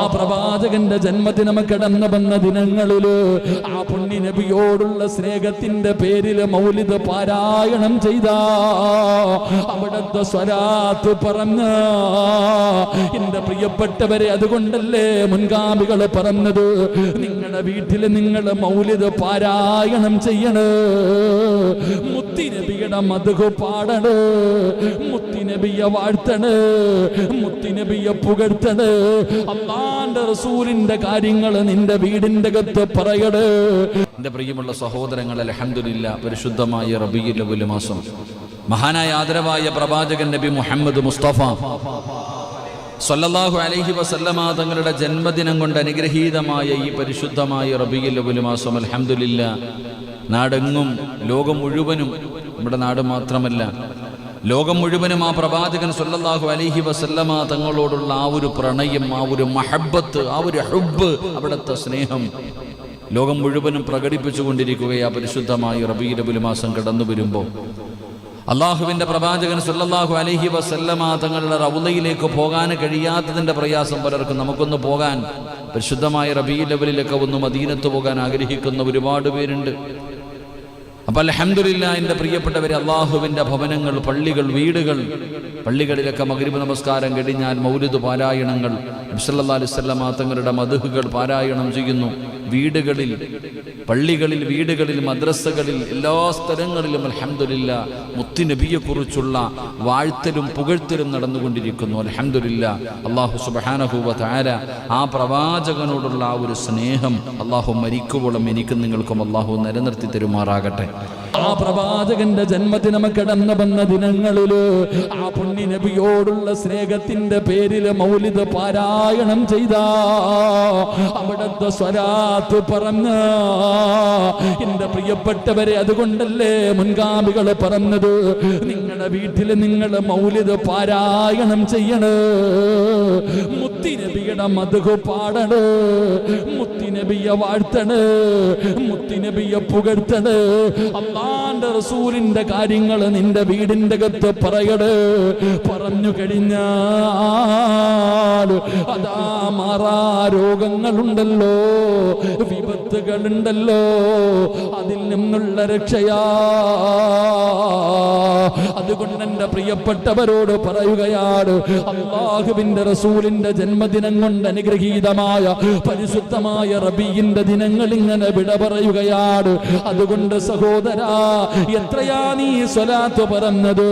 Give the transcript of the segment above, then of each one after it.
ആ പ്രവാചകന്റെ ജന്മദിനം കടന്നു വന്ന ദിനങ്ങളില് ആ പുണ്യ നബിയോടുള്ള സ്നേഹത്തിന്റെ പേരില് മൗലിദ് പാരായണം ചെയ്ത അവിടുത്തെ സ്വലാത്ത് പറഞ്ഞ എന്റെ പ്രിയപ്പെട്ടവരെ, അതുകൊണ്ടല്ലേ മുൻഗാമികൾ പറഞ്ഞത് നിങ്ങളുടെ വീട്ടിൽ നിങ്ങൾ മൗലിദ് പാരായണം ചെയ്യണ്, മുത്തിനബിയുടെ മദ്ഹ് പാടണ്, മുത്തിനബിയെ വാഴ്ത്തണ്, മുത്തിനബിയെ പുകഴ്ത്തണ്, അല്ലാഹുവിന്റെ റസൂലിന്റെ കാര്യങ്ങൾ നിന്റെ വീടിന്റെ അകത്ത് പറയണ്. എന്റെ പ്രിയമുള്ള സഹോദരങ്ങളെ, അൽഹംദുലില്ലാഹ്, പരിശുദ്ധമായ റബീഉൽ അവ്വൽ മാസം മഹാനായ ആദരവായ പ്രവാചകൻ നബി മുഹമ്മദ് മുസ്തഫ സല്ലല്ലാഹു അലൈഹി വസല്ലമ തങ്ങളുടെ ജന്മദിനം കൊണ്ട് അനുഗ്രഹീതമായ ഈ പരിശുദ്ധമായ റബീഉൽ അവ്വൽ മാസം അൽഹംദുലില്ലാഹ് നാടെങ്ങും ലോകം മുഴുവനും, നമ്മുടെ നാട് മാത്രമല്ല ലോകം മുഴുവനും ആ പ്രവാചകൻ സല്ലല്ലാഹു അലൈഹി വസല്ലമ തങ്ങളോടുള്ള ആ ഒരു പ്രണയം, ആ ഒരു മഹബ്ബത്ത്, ആ ഒരു ഹുബ്ബ്, അവിടുത്തെ സ്നേഹം ലോകം മുഴുവനും പ്രകടിപ്പിച്ചുകൊണ്ടിരിക്കുകയാ പരിശുദ്ധമായ റബീഉൽ അവ്വൽ മാസം കടന്നു വരുമ്പോൾ. അള്ളാഹുവിന്റെ പ്രവാചകൻ സല്ലല്ലാഹു അലൈഹി വസല്ലമ തങ്ങളുടെ റൗളയിലേക്ക് പോകാൻ കഴിയാത്തതിന്റെ പ്രയാസം പലർക്കും. നമുക്കൊന്ന് പോകാൻ, പരിശുദ്ധമായ റബീഉൽ അവ്വലിലൊക്കെ ഒന്ന് മദീനത്ത് പോകാൻ ആഗ്രഹിക്കുന്ന ഒരുപാട് പേരുണ്ട്. അപ്പോൾ അൽഹംദുലില്ലാഹ് എൻ്റെ പ്രിയപ്പെട്ടവരെ, അള്ളാഹുവിൻ്റെ ഭവനങ്ങൾ, പള്ളികൾ, വീടുകൾ, പള്ളികളിലൊക്കെ മഗ്രിബ് നമസ്കാരം കഴിഞ്ഞാൽ മൗലിദ് പാരായണങ്ങൾ, നബി സല്ലല്ലാഹു അലൈഹി വസല്ലമ തങ്ങളുടെ മദ്ഹുകൾ പാരായണം ചെയ്യുന്നു. വീടുകളിൽ, പള്ളികളിൽ, വീടുകളിൽ, മദ്രസകളിൽ, എല്ലാ സ്ഥലങ്ങളിലും അൽഹംദുലില്ലാഹ് മുത്തുനബിയെക്കുറിച്ചുള്ള വാഴ്ത്തലും പുകഴ്ത്തലും നടന്നുകൊണ്ടിരിക്കുന്നു. അൽഹംദുലില്ലാഹ്. അല്ലാഹു സുബ്ഹാനഹു വ തആല ആ പ്രവാചകനോടുള്ള ആ ഒരു സ്നേഹം അല്ലാഹു മരിക്കുവോളം എനിക്കും നിങ്ങൾക്കും അല്ലാഹു നിലനിർത്തി തരുമാറാകട്ടെ. ആ പ്രവാചകന്റെ ജന്മദിനം കടന്നു വന്ന ദിനങ്ങളില് ആ പുണ്യ നബിയോടുള്ള സ്നേഹത്തിന്റെ പേരില് മൗലിദ് പാരായണം ചെയ്ത അവിടുത്തെ സ്വലാത്ത് പറഞ്ഞ എന്റെ പ്രിയപ്പെട്ടവരെ, അതുകൊണ്ടല്ലേ മുൻഗാമികൾ പറഞ്ഞത് നിങ്ങളുടെ വീട്ടിൽ നിങ്ങൾ മൗലിദ് പാരായണം ചെയ്യണ്, മുത്തിനബിയുടെ മദ്ഹ് പാടണ്, മുത്തിനബിയെ വാഴ്ത്തണ്, മുത്തിനബിയെ പുകഴ്ത്തണ്, അല്ലാഹുവിന്റെ റസൂലിന്റെ കാര്യങ്ങൾ നിന്റെ വീടിന്റെ അകത്ത് പറയട്. പറഞ്ഞു കഴിഞ്ഞാൽ അതാ മാറാ രോഗങ്ങളുണ്ടല്ലോ, വിപത്തുകളുണ്ടല്ലോ, അതിൽ നിന്നുള്ള രക്ഷയാ. അതുകൊണ്ട് എന്റെ പ്രിയപ്പെട്ടവരോട് പറയുകയാണ്, അല്ലാഹുവിന്റെ റസൂലിന്റെ ജന്മദിനം കൊണ്ട് അനുഗ്രഹീതമായ പരിശുദ്ധമായ റബീഇന്റെ ദിനങ്ങൾ ഇങ്ങനെ വിട പറയുകയാണ്. അതുകൊണ്ട് സഹോദരാ, എത്രയാ നീ സ്വലാത്ത് പറഞ്ഞത്,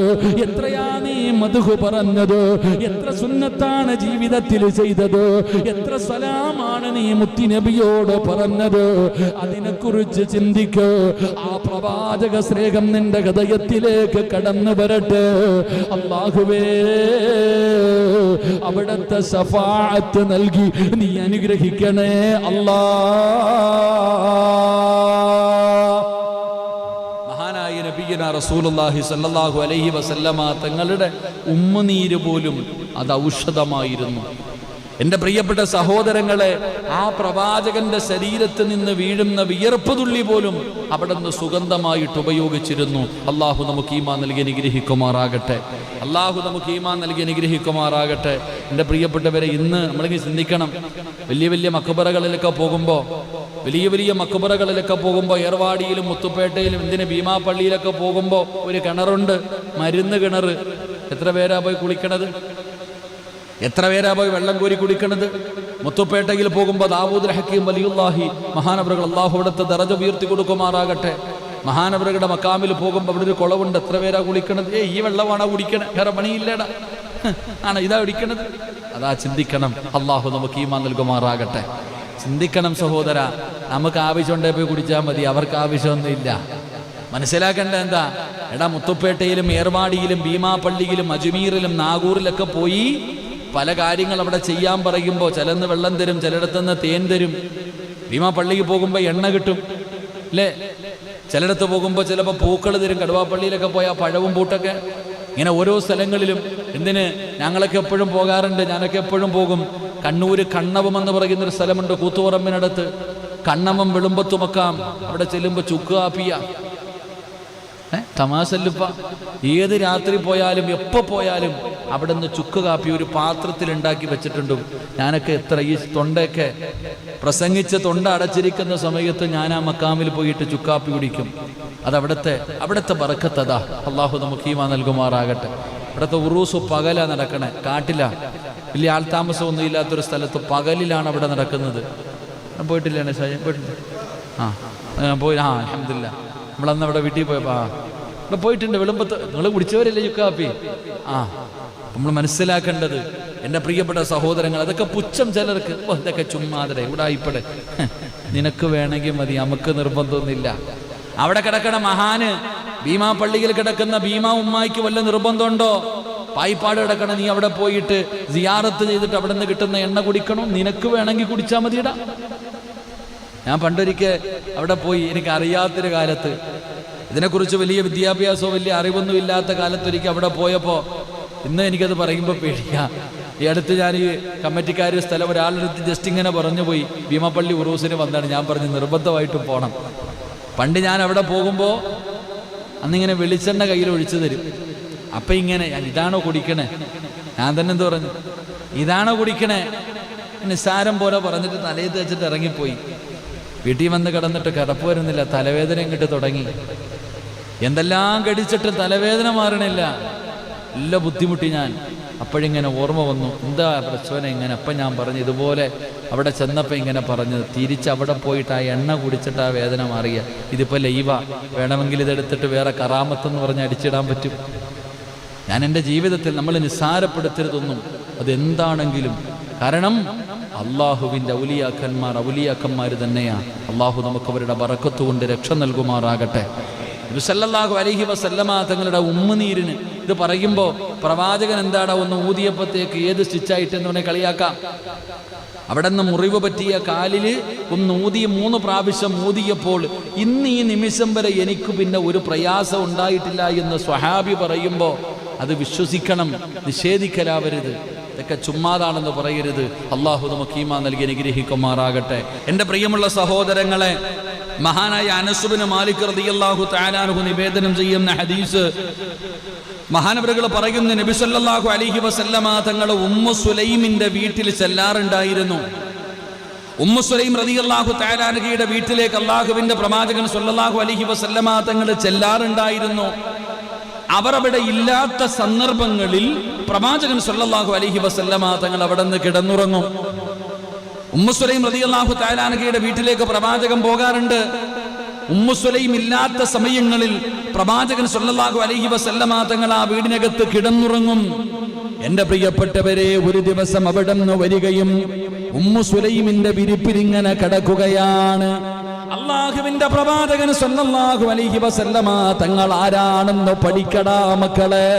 എത്രയാ നീ മദ്ഹ് പറഞ്ഞത്, എത്ര സുന്നത്താണ് ജീവിതത്തിൽ ചെയ്തത്, എത്ര സലാമാണ് നീ മുത്തുനബിയോട് പറഞ്ഞത്, അതിനെക്കുറിച്ച് ചിന്തിക്ക്. ആ പ്രവാചക സ്നേഹം നിന്റെ ഹൃദയത്തിലേക്ക് കടന്നു വരട്ടെ. അല്ലാഹുവേ, അവിടുത്തെ ശഫാഅത്ത് നൽകി നീ അനുഗ്രഹിക്കണേ അല്ലാ. റസൂലുള്ളാഹി സ്വല്ലല്ലാഹു അലൈഹി വസല്ലമ തങ്ങളുടെ ഉമ്മനീര് പോലും അത് ഔഷധമായിരുന്നു. എൻ്റെ പ്രിയപ്പെട്ട സഹോദരങ്ങളെ, ആ പ്രവാചകന്റെ ശരീരത്തിൽ നിന്ന് വീഴുന്ന വിയർപ്പ് തുള്ളി പോലും അവിടുന്ന് സുഗന്ധമായിട്ട് ഉപയോഗിച്ചിരുന്നു. അള്ളാഹു നമുക്ക് ഈമാൻ നൽകി അനുഗ്രഹിക്കുമാറാകട്ടെ. അള്ളാഹു നമുക്ക് ഈമാൻ നൽകി അനുഗ്രഹിക്കുമാറാകട്ടെ. എൻ്റെ പ്രിയപ്പെട്ടവരെ, ഇന്ന് നമ്മളിങ്ങനെ ചിന്തിക്കണം, വലിയ വലിയ മക്ബറകളിലൊക്കെ പോകുമ്പോൾ, വലിയ വലിയ മക്ബറകളിലൊക്കെ പോകുമ്പോൾ, ഏർവാടിയിലും മുത്തുപേട്ടയിലും എന്തിന് ഭീമാപ്പള്ളിയിലൊക്കെ പോകുമ്പോൾ ഒരു കിണറുണ്ട്, മരുന്ന് കിണർ. എത്ര പേരാ പോയി കുളിക്കണത്? എത്ര പേരാ പോയി വെള്ളം കോരി കുടിക്കണത്? മുത്തുപേട്ടയിൽ പോകുമ്പോൾ ദാവൂദുൽ ഹക്കീം വലിയുല്ലാഹി മഹാനവറുകൾ, അല്ലാഹു അവിടുത്തെ ദറജ ഉയർത്തി കൊടുക്കുമാറാകട്ടെ, മഹാനവറുകളുടെ മക്കാമിൽ പോകുമ്പോൾ അവിടെ ഒരു കുളവുണ്ട്. എത്ര പേരാ കുളിക്കണത്? ഈ വെള്ളമാണോ കുടിക്കണത്? വേറെ പണിയില്ലേടാ, ആണ് ഇതാ കുടിക്കണത്? അതാ ചിന്തിക്കണം. അല്ലാഹു നമുക്ക് ഈമാൻ നൽകുമാറാകട്ടെ. ചിന്തിക്കണം സഹോദര, നമുക്ക് ആവശ്യമുണ്ടേ പോയി കുടിച്ചാൽ മതി, അവർക്ക് ആവശ്യമൊന്നുമില്ല. മനസ്സിലാക്കേണ്ട എന്താ? എടാ, മുത്തുപേട്ടയിലും ഏർവാടിയിലും ഭീമാപ്പള്ളിയിലും അജ്മീറിലും നാഗൂറിലൊക്കെ പോയി പല കാര്യങ്ങൾ അവിടെ ചെയ്യാൻ പറയുമ്പോൾ ചിലന്ന് വെള്ളം തരും, ചിലയിടത്തുനിന്ന് തേൻ തരും. ഭീമാപ്പള്ളിക്ക് പോകുമ്പോൾ എണ്ണ കിട്ടും അല്ലേ? ചിലയിടത്ത് പോകുമ്പോൾ ചിലപ്പോൾ പൂക്കൾ തരും. കടുവാപ്പള്ളിയിലൊക്കെ പോയാൽ പഴവും പൂട്ടൊക്കെ. ഇങ്ങനെ ഓരോ സ്ഥലങ്ങളിലും. എന്തിന്? ഞങ്ങളൊക്കെ എപ്പോഴും പോകാറുണ്ട്, ഞാനൊക്കെ എപ്പോഴും പോകും. കണ്ണൂർ കണ്ണവം എന്ന് പറയുന്നൊരു സ്ഥലമുണ്ട്, കൂത്തുപറമ്പിനടുത്ത്. കണ്ണവം വെളുമ്പത്തുമക്കാം. അവിടെ ചെല്ലുമ്പോൾ ചുക്ക് കാപ്പിയ. തമാശല്ലുപ്പ. ഏത് രാത്രി പോയാലും എപ്പോൾ പോയാലും അവിടെ നിന്ന് ചുക്ക് കാപ്പി ഒരു പാത്രത്തിൽ ഉണ്ടാക്കി വെച്ചിട്ടുണ്ട്. ഞാനൊക്കെ ഈ തൊണ്ടയൊക്കെ പ്രസംഗിച്ച് തൊണ്ട അടച്ചിരിക്കുന്ന സമയത്ത് ഞാൻ ആ മക്കാമിൽ പോയിട്ട് ചുക്കാപ്പി കുടിക്കും. അത് അവിടുത്തെ ബറക്കത്തതാ. അള്ളാഹു നമുക്ക് ഈമാൻ നൽകുമാറാകട്ടെ. ഇവിടുത്തെ ഉറൂസ് പകലാ നടക്കണേ, കാട്ടില, വലിയ ആൾതാമസമൊന്നും ഇല്ലാത്തൊരു സ്ഥലത്ത് പകലിലാണ് അവിടെ നടക്കുന്നത്. പോയിട്ടില്ലേ ഷാജൻ? പോയിട്ടില്ല? പോയി. അൽഹംദുലില്ലാ. നമ്മളന്ന് അവിടെ വീട്ടിൽ പോയപ്പോ ഇവിടെ പോയിട്ടുണ്ട്. വിളമ്പത്ത് നിങ്ങൾ കുടിച്ചവരല്ലേ ചുക്കാപ്പി? നമ്മൾ മനസ്സിലാക്കേണ്ടത് എൻ്റെ പ്രിയപ്പെട്ട സഹോദരങ്ങൾ, അതൊക്കെ പുച്ഛം ചിലർക്ക്. ഇതൊക്കെ ചുമ്മാതെ ഉടായിപ്പടെ, നിനക്ക് വേണമെങ്കിൽ മതി, നമുക്ക് നിർബന്ധമൊന്നുമില്ല. അവിടെ കിടക്കണ മഹാന് ഭീമാ പള്ളിയിൽ കിടക്കുന്ന ഭീമാ ഉമ്മായിക്ക് വല്ല നിർബന്ധമുണ്ടോ? പായിപ്പാട് കിടക്കണം, നീ അവിടെ പോയിട്ട് സിയാറത്ത് ചെയ്തിട്ട് അവിടെ നിന്ന് കിട്ടുന്ന എണ്ണ കുടിക്കണം. നിനക്ക് വേണമെങ്കിൽ കുടിച്ചാൽ മതിയിടാ. ഞാൻ പണ്ടൊരിക്കൽ അവിടെ പോയി, എനിക്ക് അറിയാത്തൊരു കാലത്ത്, ഇതിനെക്കുറിച്ച് വലിയ വിദ്യാഭ്യാസമോ വലിയ അറിവൊന്നും ഇല്ലാത്ത കാലത്തൊരിക്കൽ അവിടെ പോയപ്പോൾ, ഇന്ന് എനിക്കത് പറയുമ്പോൾ പേടിയാ. ഈ അടുത്ത് ഞാൻ ഈ കമ്മിറ്റിക്കാർ സ്ഥലം ഒരാളെടുത്ത് ജസ്റ്റ് ഇങ്ങനെ പറഞ്ഞു പോയി, ഭീമപ്പള്ളി ഉറൂസിന് വന്നാണ്. ഞാൻ പറഞ്ഞു നിർബന്ധമായിട്ടും പോകണം. പണ്ട് ഞാൻ അവിടെ പോകുമ്പോൾ അന്നിങ്ങനെ വെളിച്ചെണ്ണ കയ്യിൽ ഒഴിച്ചു തരും. അപ്പം ഇങ്ങനെ, ഇതാണോ കുടിക്കണേ? ഞാൻ തന്നെ എന്ത് പറഞ്ഞു, ഇതാണോ കുടിക്കണേ? നിസ്സാരം പോലെ പറഞ്ഞിട്ട് തലയിൽ തേച്ചിട്ട് ഇറങ്ങിപ്പോയി. വീട്ടിൽ വന്ന് കിടന്നിട്ട് കിടപ്പ് വരുന്നില്ല, തലവേദന ഇങ്ങോട്ട് തുടങ്ങി. എന്തെല്ലാം കടിച്ചിട്ട് തലവേദന മാറണില്ല, എല്ലാം ബുദ്ധിമുട്ടി ഞാൻ. അപ്പോഴിങ്ങനെ ഓർമ്മ വന്നു, എന്താ പ്രശ്നം ഇങ്ങനെ. അപ്പം ഞാൻ പറഞ്ഞു, ഇതുപോലെ അവിടെ ചെന്നപ്പോൾ ഇങ്ങനെ പറഞ്ഞത്, തിരിച്ച് അവിടെ പോയിട്ട് ആ എണ്ണ കുടിച്ചിട്ട് ആ വേദന മാറിയ. ഇതിപ്പോൾ ലൈവ, വേണമെങ്കിൽ ഇതെടുത്തിട്ട് വേറെ കറാമത്തെന്ന് പറഞ്ഞ് അടിച്ചിടാൻ പറ്റും. ഞാൻ എൻ്റെ ജീവിതത്തിൽ നമ്മൾ നിസ്സാരപ്പെടുത്തരുതൊന്നും, അതെന്താണെങ്കിലും. കാരണം അള്ളാഹുവിൻ്റെ ഔലിയാക്കന്മാർ തന്നെയാണ്. അള്ളാഹു നമുക്ക് അവരുടെ ബറക്കത്ത് കൊണ്ട് രക്ഷ നൽകുമാറാകട്ടെ. നബി സല്ലല്ലാഹു അലൈഹി വസല്ലമ തങ്ങളുടെ ഉമ്മുനീരിന് ഇത് പറയുമ്പോൾ പ്രവാചകൻ എന്താടാ ഒന്ന് ഊതിയപ്പോഴത്തേക്ക് ഏത് സ്റ്റിച്ചായിട്ടെന്ന് പറഞ്ഞാൽ കളിയാക്കാം. അവിടെ നിന്ന് മുറിവ് പറ്റിയ കാലിൽ ഒന്ന് ഊതി 3 പ്രാവശ്യം ഊതിയപ്പോൾ ഇന്ന് ഈ നിമിഷം വരെ എനിക്ക് പിന്നെ ഒരു പ്രയാസം ഉണ്ടായിട്ടില്ല എന്ന് സ്വഹാബി പറയുമ്പോൾ അത് വിശ്വസിക്കണം, നിഷേധിക്കലാവരുത്. ഇതൊക്കെ ചുമ്മാതാണെന്ന് പറയരുത്. അള്ളാഹു നമുക്ക് ഈമാൻ നൽകി അനുഗ്രഹിക്കുമാറാകട്ടെ. എൻ്റെ പ്രിയമുള്ള സഹോദരങ്ങളെ, മഹാനായ അനസ് ഇബ്നു മാലിക് റളിയല്ലാഹു തആല അൻഹു നിവേദനം ചെയ്യുന്ന ഹദീസ്, മഹാനവറുകൾ പറയുന്ന, നബി സല്ലല്ലാഹു അലൈഹി വസല്ലമ തങ്ങൾ ഉമ്മു സുലൈമിന്റെ വീട്ടിൽ ചെല്ലാറുണ്ടായിരുന്നു. ഉമ്മു സുലൈം റളിയല്ലാഹു തആല അൻഹയുടെ വീട്ടിലേക്ക് അള്ളാഹുവിന്റെ പ്രവാചകൻ സല്ലല്ലാഹു അലൈഹി വസല്ലമ തങ്ങൾ ചെല്ലാറുണ്ടായിരുന്നു. അവർ അവിടെ ഇല്ലാത്ത സന്ദർഭങ്ങളിൽ പ്രവാചകൻ സല്ലല്ലാഹു അലൈഹി വസല്ലമ തങ്ങൾ അവിടെ നിന്ന് കിടന്നുറങ്ങും. ഉമ്മു സുലൈം റളിയല്ലാഹു തആല അൻഹയുടെ വീട്ടിലേക്ക് പ്രവാചകൻ പോകാറുണ്ട്. ഉമ്മു സുലൈം ഇല്ലാത്ത സമയങ്ങളിൽ പ്രവാചകൻ സല്ലല്ലാഹു അലൈഹി വസല്ലമ തങ്ങൾ ആ വീടിനകത്ത് കിടന്നുറങ്ങും. എന്റെ പ്രിയപ്പെട്ടവരെ, ഒരു ദിവസം അവിടെ നിന്ന് വരികയും ഉമ്മു സുലൈമിന്റെ വിരിപ്പിലിങ്ങനെ കിടക്കുകയാണ്. അള്ളാഹുവിന്റെ പ്രവാചകൻ സല്ലല്ലാഹു അലൈഹി വസല്ലമ തങ്ങൾ ആരാണെന്ന് പഠിക്കടാ മക്കളെ.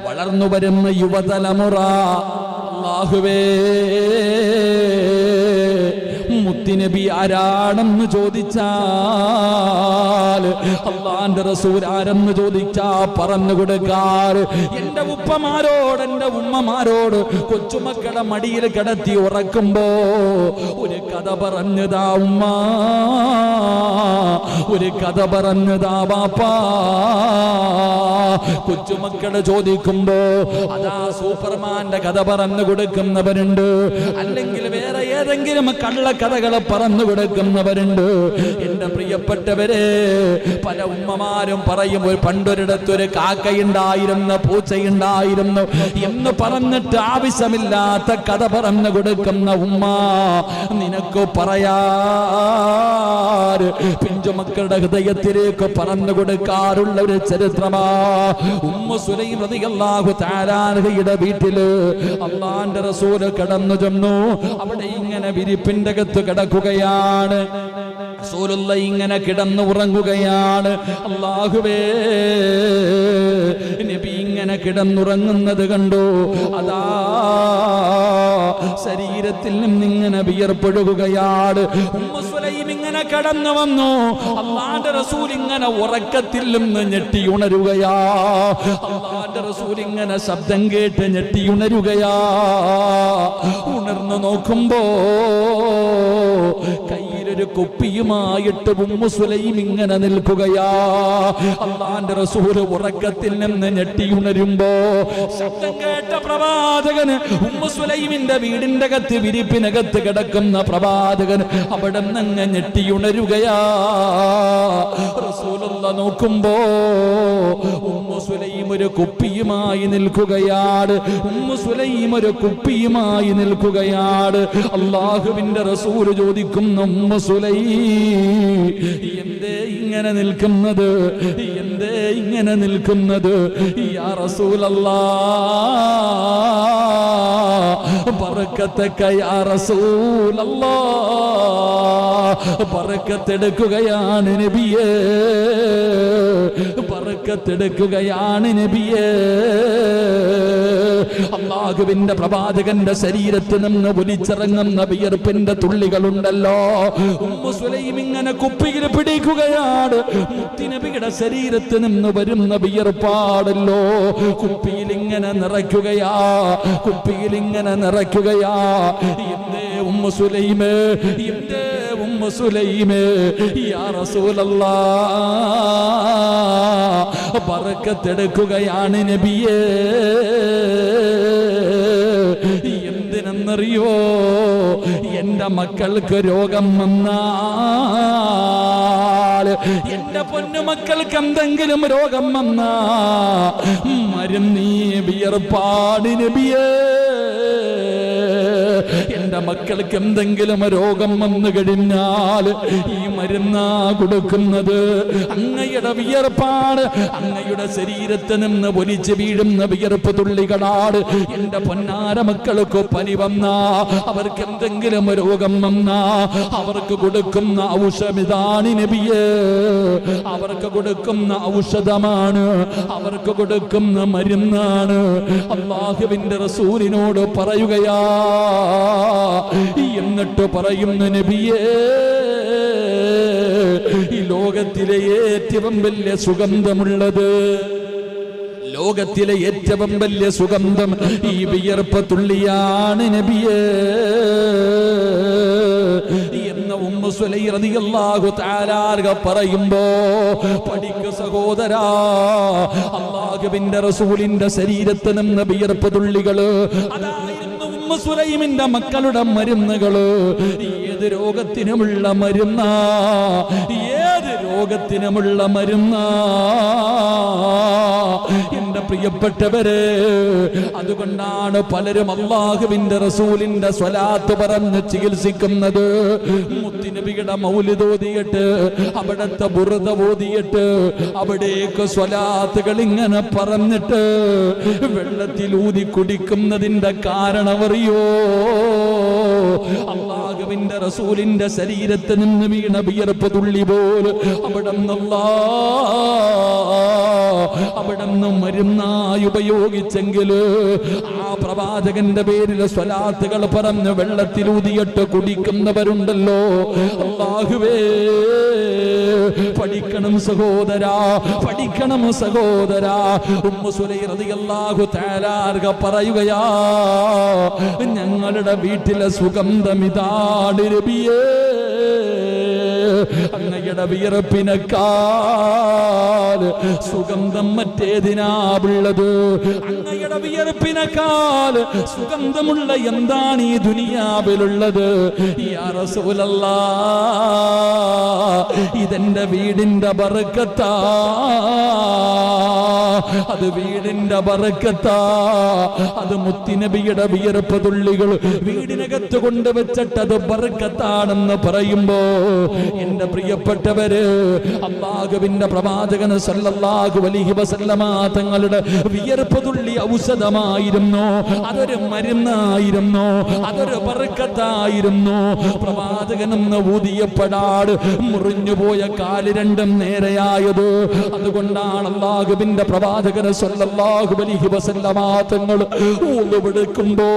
വളർന്നു വരുന്ന യുവതലമുറ, അല്ലാഹുവേ, മുത്തുനബി ആരാണെന്ന് ചോദിച്ചാൽ, അള്ളാന്റെ റസൂൽ ആരെന്ന് ചോദിച്ചാ പറഞ്ഞു കൊടുക്കാർ. എന്റെ ഉപ്പമാരോട്, എന്റെ ഉമ്മമാരോട് കൊച്ചുമക്കളെ മടിയിൽ കിടത്തി ഉറക്കുമ്പോ ഒരു കഥ പറഞ്ഞതാ ഉമ്മ, ഒരു കഥ പറഞ്ഞതാ ബാപ്പാ. കൊച്ചുമക്കളെ ചോദിക്കുമ്പോ അതാ സൂപ്പർമാന്റെ കഥ പറഞ്ഞു കൊടുക്കുന്നവരുണ്ട്, അല്ലെങ്കിൽ വേറെ ഏതെങ്കിലും കള്ളക്കഥകളെ പറഞ്ഞു കൊടുക്കുന്നവരുണ്ട്. എന്റെ പ്രിയപ്പെട്ടവരെ, പല ഉമ്മമാരും പറയും, ഒരു പണ്ടൊരിടത്തൊരു കാക്കയുണ്ടായിരുന്നു, പൂച്ചയുണ്ടായിരുന്നു എന്ന് പറഞ്ഞിട്ട് ആവശ്യമില്ലാത്ത കഥ പറഞ്ഞു കൊടുക്കുന്ന ഉമ്മ. നിനക്ക് പറയാറ് പിഞ്ചുമക്കളുടെ ഹൃദയത്തിലേക്ക് പറഞ്ഞു കൊടുക്കാറുള്ള ഒരു ചരിത്രമാ ഉമ്മു സുലൈം റളിയല്ലാഹു തആല അൻഹയുടെ വീട്ടില് അല്ലാഹുവിന്റെ റസൂൽ കടന്നു ചെന്നു. അവിടെ ഇങ്ങനെ വിരിപ്പിന്റെ അകത്ത് കിടക്കുകയാണ്. റസൂലുള്ളാഹി ഇങ്ങനെ കിടന്നു ഉറങ്ങുകയാണ്. അല്ലാഹുവേ, നബി ഇങ്ങനെ കിടന്നുറങ്ങുന്നത് കണ്ടു. അതാ ശരീരത്തിൽ നിന്നിങ്ങനെ വിയർപ്പൊഴുകുകയാണ്. ഉമ്മു സുലൈം ഇങ്ങനെ കടന്നു വന്നു. അല്ലാഹുവിന്റെ റസൂൽ ഇങ്ങനെ ഉറക്കത്തിൽ നിന്ന് ഞെട്ടി ഉണരുകയാ. അല്ലാഹുവിന്റെ റസൂൽ ഇങ്ങനെ ശബ്ദം കേട്ട് ഞെട്ടി ഉണരുകയാ. ഉണർന്നു നോക്കുമ്പോ കയ്യിലൊരു കുപ്പിയുമായി കുപ്പിയുമായിട്ട് ഉമ്മു സുലൈം ഇങ്ങനെ നിൽക്കുകയാ. അള്ളാന്റെ റസൂൽ ഉറക്കത്തിൽ നിന്ന് ഞെട്ടിയുണരുമ്പോ ശബ്ദം കേട്ട പ്രവാചകൻ ഉമ്മു സുലൈമിന്റെ വീടിന്റെ അകത്ത് വിരിപ്പിനകത്ത് കിടക്കുന്ന പ്രവാചകൻ അവിടെ നിന്ന് ഞെട്ടിയുണരുകയാ. റസൂലുള്ള നോക്കുമ്പോ ഉമ്മു സുലൈം ഒരു കുപ്പിയുമായി നിൽക്കുകയാണ്. ഉമ്മു സുലൈം ഒരു കുപ്പിയുമായി നിൽക്കുകയാണ്. അല്ലാഹുവിന്റെ റസൂൽ ചോദിക്കുന്നു, ഉമ്മു സുലൈം എന്തേ ഇങ്ങനെ നിൽക്കുന്നത്? എന്തേ ഇങ്ങനെ നിൽക്കുന്നത്? യാ റസൂലല്ലാഹ്, ബറക്കത്തക യാ റസൂലല്ലാഹ്, ബറക്കത്തെടുക്കുകയാണ് നബിയേ, ബറക്കത്തെടുക്കുകയാണ് നബിയേ. അല്ലാഹുവിന്റെ പ്രവാചകന്റെ ശരീരത്തിൽ നിന്ന് ഒലിച്ചിറങ്ങുന്ന വിയർപ്പിന്റെ തുള്ളികളുണ്ടല്ലോ, ഉമ്മു സുലൈം ഇങ്ങനെ കുപ്പിയിൽ പിടിക്കുകയാണ്. മുത്തുനബിയുടെ ശരീരത്തിൽ നിന്ന് വരുന്ന വിയർപ്പാടല്ലോ കുപ്പിയിൽ ഇങ്ങനെ നിറയ്ക്കുകയാ, കുപ്പിയിൽ ഇങ്ങനെ നിറയ്ക്കുകയാ. എന്തേ ഉമ്മു സുലൈമേ, എന്തേ ഉമ്മു സുലൈമേ, യാ റസൂലല്ലാഹ്, ബറക്കത്തെടുക്കുകയാണ് നബിയേ. എന്തിനെന്നറിയോ? എന്റെ മക്കൾക്ക് രോഗം വന്നാൽ, എന്റെ പൊന്നുമക്കൾക്ക് എന്തെങ്കിലും രോഗം വന്നാ മരുന്നീ വിയർപ്പാട് നബിയേ. എന്റെ മക്കൾക്ക് എന്തെങ്കിലും രോഗം വന്നു കഴിഞ്ഞാൽ ഈ മരുന്നാ കൊടുക്കുന്നത്. അങ്ങയുടെ വിയർപ്പാണ്, അങ്ങയുടെ ശരീരത്തിൽ നിന്ന് ഒലിച്ചു വീഴുന്ന വിയർപ്പ് തുള്ളികളാണ്. എന്റെ പൊന്നാര മക്കൾക്ക് പനി വന്നാ, അവർക്ക് എന്തെങ്കിലും രോഗം വന്നാ അവർക്ക് കൊടുക്കുന്ന ഔഷധമിതാണ് നബിയേ. അവർക്ക് കൊടുക്കുന്ന ഔഷധമാണ്, അവർക്ക് കൊടുക്കുന്ന മരുന്നാണ്. അല്ലാഹുവിന്റെ റസൂലിനോട് പറയുകയാ, എന്നിട്ട് പറയുന്ന നബിയേ, ഈ ലോകത്തിലെ ഏറ്റവും വലിയ സുഗന്ധമുള്ളത്, ലോകത്തിലെ ഏറ്റവും വലിയ സുഗന്ധം ഈ വിയർപ്പ് തുള്ളിയാണ് നബിയേ എന്ന് ഉമ്മു സുലൈം റളിയല്ലാഹു തആല പറയുമ്പോ, പഠിക്കു സഹോദരാ, അല്ലാഹുവിന്റെ റസൂലിന്റെ ശരീരത്തിൽ നിന്ന് വിയർപ്പ് തുള്ളികള് അതായിരുന്നു ഉമ്മു സുലൈമിന്റെ മക്കളുടെ മരുന്നുകള്. ഏത് രോഗത്തിനുമുള്ള മരുന്നാ, ഏത് രോഗത്തിനുമുള്ള മരുന്നാ എന്റെ പ്രിയപ്പെട്ടവരെ. അതുകൊണ്ടാണ് പലരും അല്ലാഹുവിന്റെ റസൂലിന്റെ സ്വലാത്ത് പറഞ്ഞ് ചികിത്സിക്കുന്നത്. മുത്തുനബിയുടെ മൗലിദ് ഓതിയിട്ട്, അവിടത്തെ ബുർദ ഓതിയിട്ട്, അവിടേക്ക് സ്വലാത്തുകൾ ഇങ്ങനെ പറഞ്ഞിട്ട് വെള്ളത്തിൽ ഊതി കുടിക്കുന്നതിന്റെ കാരണമറിയോ? അല്ലാഹുവിന്റെ റസൂലിന്റെ ശരീരത്തിൽ നിന്ന് വീണ വിയർപ്പ് തുള്ളി പോലും അവിടുന്ന് മരുന്നായി ഉപയോഗിച്ചെങ്കിൽ ആ പ്രവാചകന്റെ പേരിൽ സ്വലാത്തുകൾ പറഞ്ഞ് വെള്ളത്തിലൂതിയിട്ട് കുടിക്കുന്നവരുണ്ടല്ലോ. അല്ലാഹുവേ, പഠിക്കണം സഹോദരാ, പഠിക്കണം സഹോദരാ. ഉമ്മു സുലൈം റളിയല്ലാഹു തആല പറയുകയാ, ഞങ്ങളുടെ വീട്ടിലെ സുഗന്ധമിതാണ് നബിയേ. അങ്ങയുടെ വിയർപ്പിനേക്കാൾ സുഗന്ധം മറ്റേതിനാവുള്ളത്? അങ്ങയുടെ വിയർപ്പിനേക്കാൾ സുഗന്ധമുള്ള എന്താണ് ഈ ദുനിയാവിലുള്ളത്? യാ റസൂലല്ലാഹ്, ഇതെന്റെ വീടിന്റെ ബറക്കത്താ, അത് വീടിന്റെ ബറക്കത്താ, അത് മുത്തുനബിയുടെ വിയർപ്പ് തുള്ളികൾ വീടിനകത്ത് കൊണ്ടുവച്ചിട്ടത് ബറക്കത്താണെന്ന് പറയുമ്പോ, എന്റെ പ്രിയപ്പെട്ടവര്, അല്ലാഹുവിന്റെ പ്രവാചകൻ സല്ലല്ലാഹു അലൈഹി വസല്ലമ തങ്ങളുടെ വിയർപ്പ് തുള്ളി ഔഷധമായിരുന്നു, അതൊരു മരുന്നായിരുന്നു, അതൊരു ബറക്കത്തായിരുന്നു. പ്രവാചകനെന്ന് ഊതിയപ്പെടാട് മുറിഞ്ഞുപോയ കാല് രണ്ടും നേരെയായത്. അതുകൊണ്ടാണ് അല്ലാഹുവിന്റെ പ്രവാചകൻ സല്ലല്ലാഹു അലൈഹി വസല്ലമ തങ്ങൾ ഊതുവെടുക്കുമ്പോ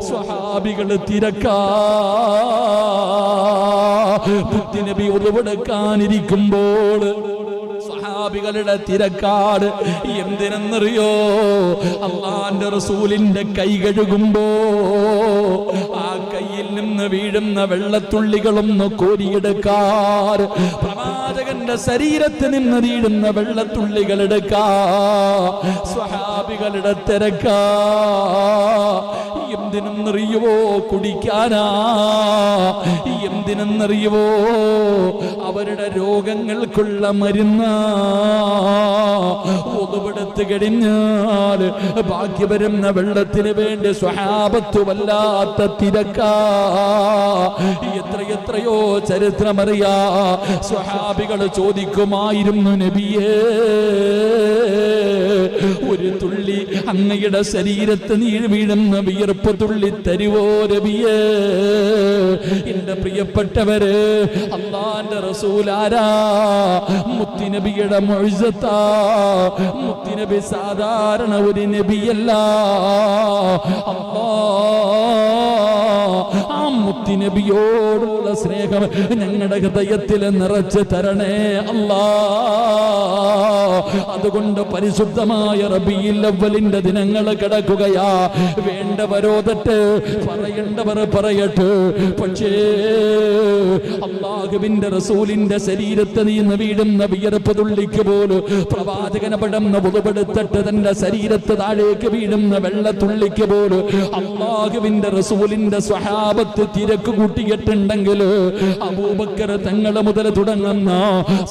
സ്വഹാബികൾ തിരക്കാ. മുത്തുനബി ഉളവെടുക്കാനിരിക്കുമ്പോൾ സ്വഹാബികളുടെ തിരക്കാട്. എന്തിനെന്നറിയോ? അല്ലാഹുവിന്റെ റസൂലിന്റെ കൈ കഴുകുമ്പോ ആ കയ്യിൽ നിന്ന് നിന്ന് വീഴുന്ന വെള്ളത്തുള്ളികളൊന്ന് കോരിയെടുക്കാൻ, പ്രവാചകന്റെ ശരീരത്തിൽ നിന്ന് വീഴുന്ന വെള്ളത്തുള്ളികൾ എടുക്കാ, സ്വഹാബികളുടെ തിരക്കാ. എന്തിനെന്നറിയുവോ? കുടിക്കാനാ. എന്തിനെന്നറിയുവോ? അവരുടെ രോഗങ്ങൾക്കുള്ള മരുന്ന്. ഒതുപെടുത്ത് കഴിഞ്ഞാൽ ബാക്കി വരുന്ന വെള്ളത്തിന് വേണ്ടി സ്വഹാബത്ത് വല്ലാത്ത തിരക്കാ. എത്രയോ ചരിത്രമറിയാ. സ്വഹാബികൾ ചോദിക്കുമായിരുന്നു, നബിയേ, ഒരു തുള്ളി അങ്ങയുടെ ശരീരത്ത് നീര് വീഴുന്ന വിയർപ്പ് തുള്ളി തരുവോ നബിയേ? എന്റെ പ്രിയപ്പെട്ടവര്, അല്ലാഹുവിന്റെ റസൂലാരാ? മുത്തുനബിയുടെ മുഅ്ജിസത്താ. മുത്തുനബി സാധാരണ ഒരു നബിയല്ല. ആ മുത്തുനബിയോടുള്ള സ്നേഹം ഞങ്ങളുടെ ഹൃദയത്തിൽ നിറച്ച് തരണേ അല്ലാ. അതുകൊണ്ട് പരിശുദ്ധമായ റബീഉൽ അവ്വലിന്റെ ദിനങ്ങൾ കിടക്കുകയാ. വേണ്ടവരോദട്ടെ, പറയേണ്ടവർ പറയട്ടെ. പക്ഷേ അല്ലാഹുവിന്റെ റസൂലിന്റെ ശരീരത്തിൽ നിന്ന് വീഴുന്ന വിയർപ്പ് തുള്ളിക്ക് പോലും പ്രവാചകൻ പടന്ന് പുതുപെടുത്തിട്ട് തന്റെ ശരീരത്ത് താഴേക്ക് വീഴുന്ന വെള്ളത്തുള്ളിക്ക് പോലും അല്ലാഹുവിന്റെ റസൂലിന്റെ സ്വഹാബത്ത് തിരക്ക് കൂട്ടിയിട്ടുണ്ടെങ്കിൽ, അബൂബക്കർ തങ്ങൾ മുതൽ തുടങ്ങുന്ന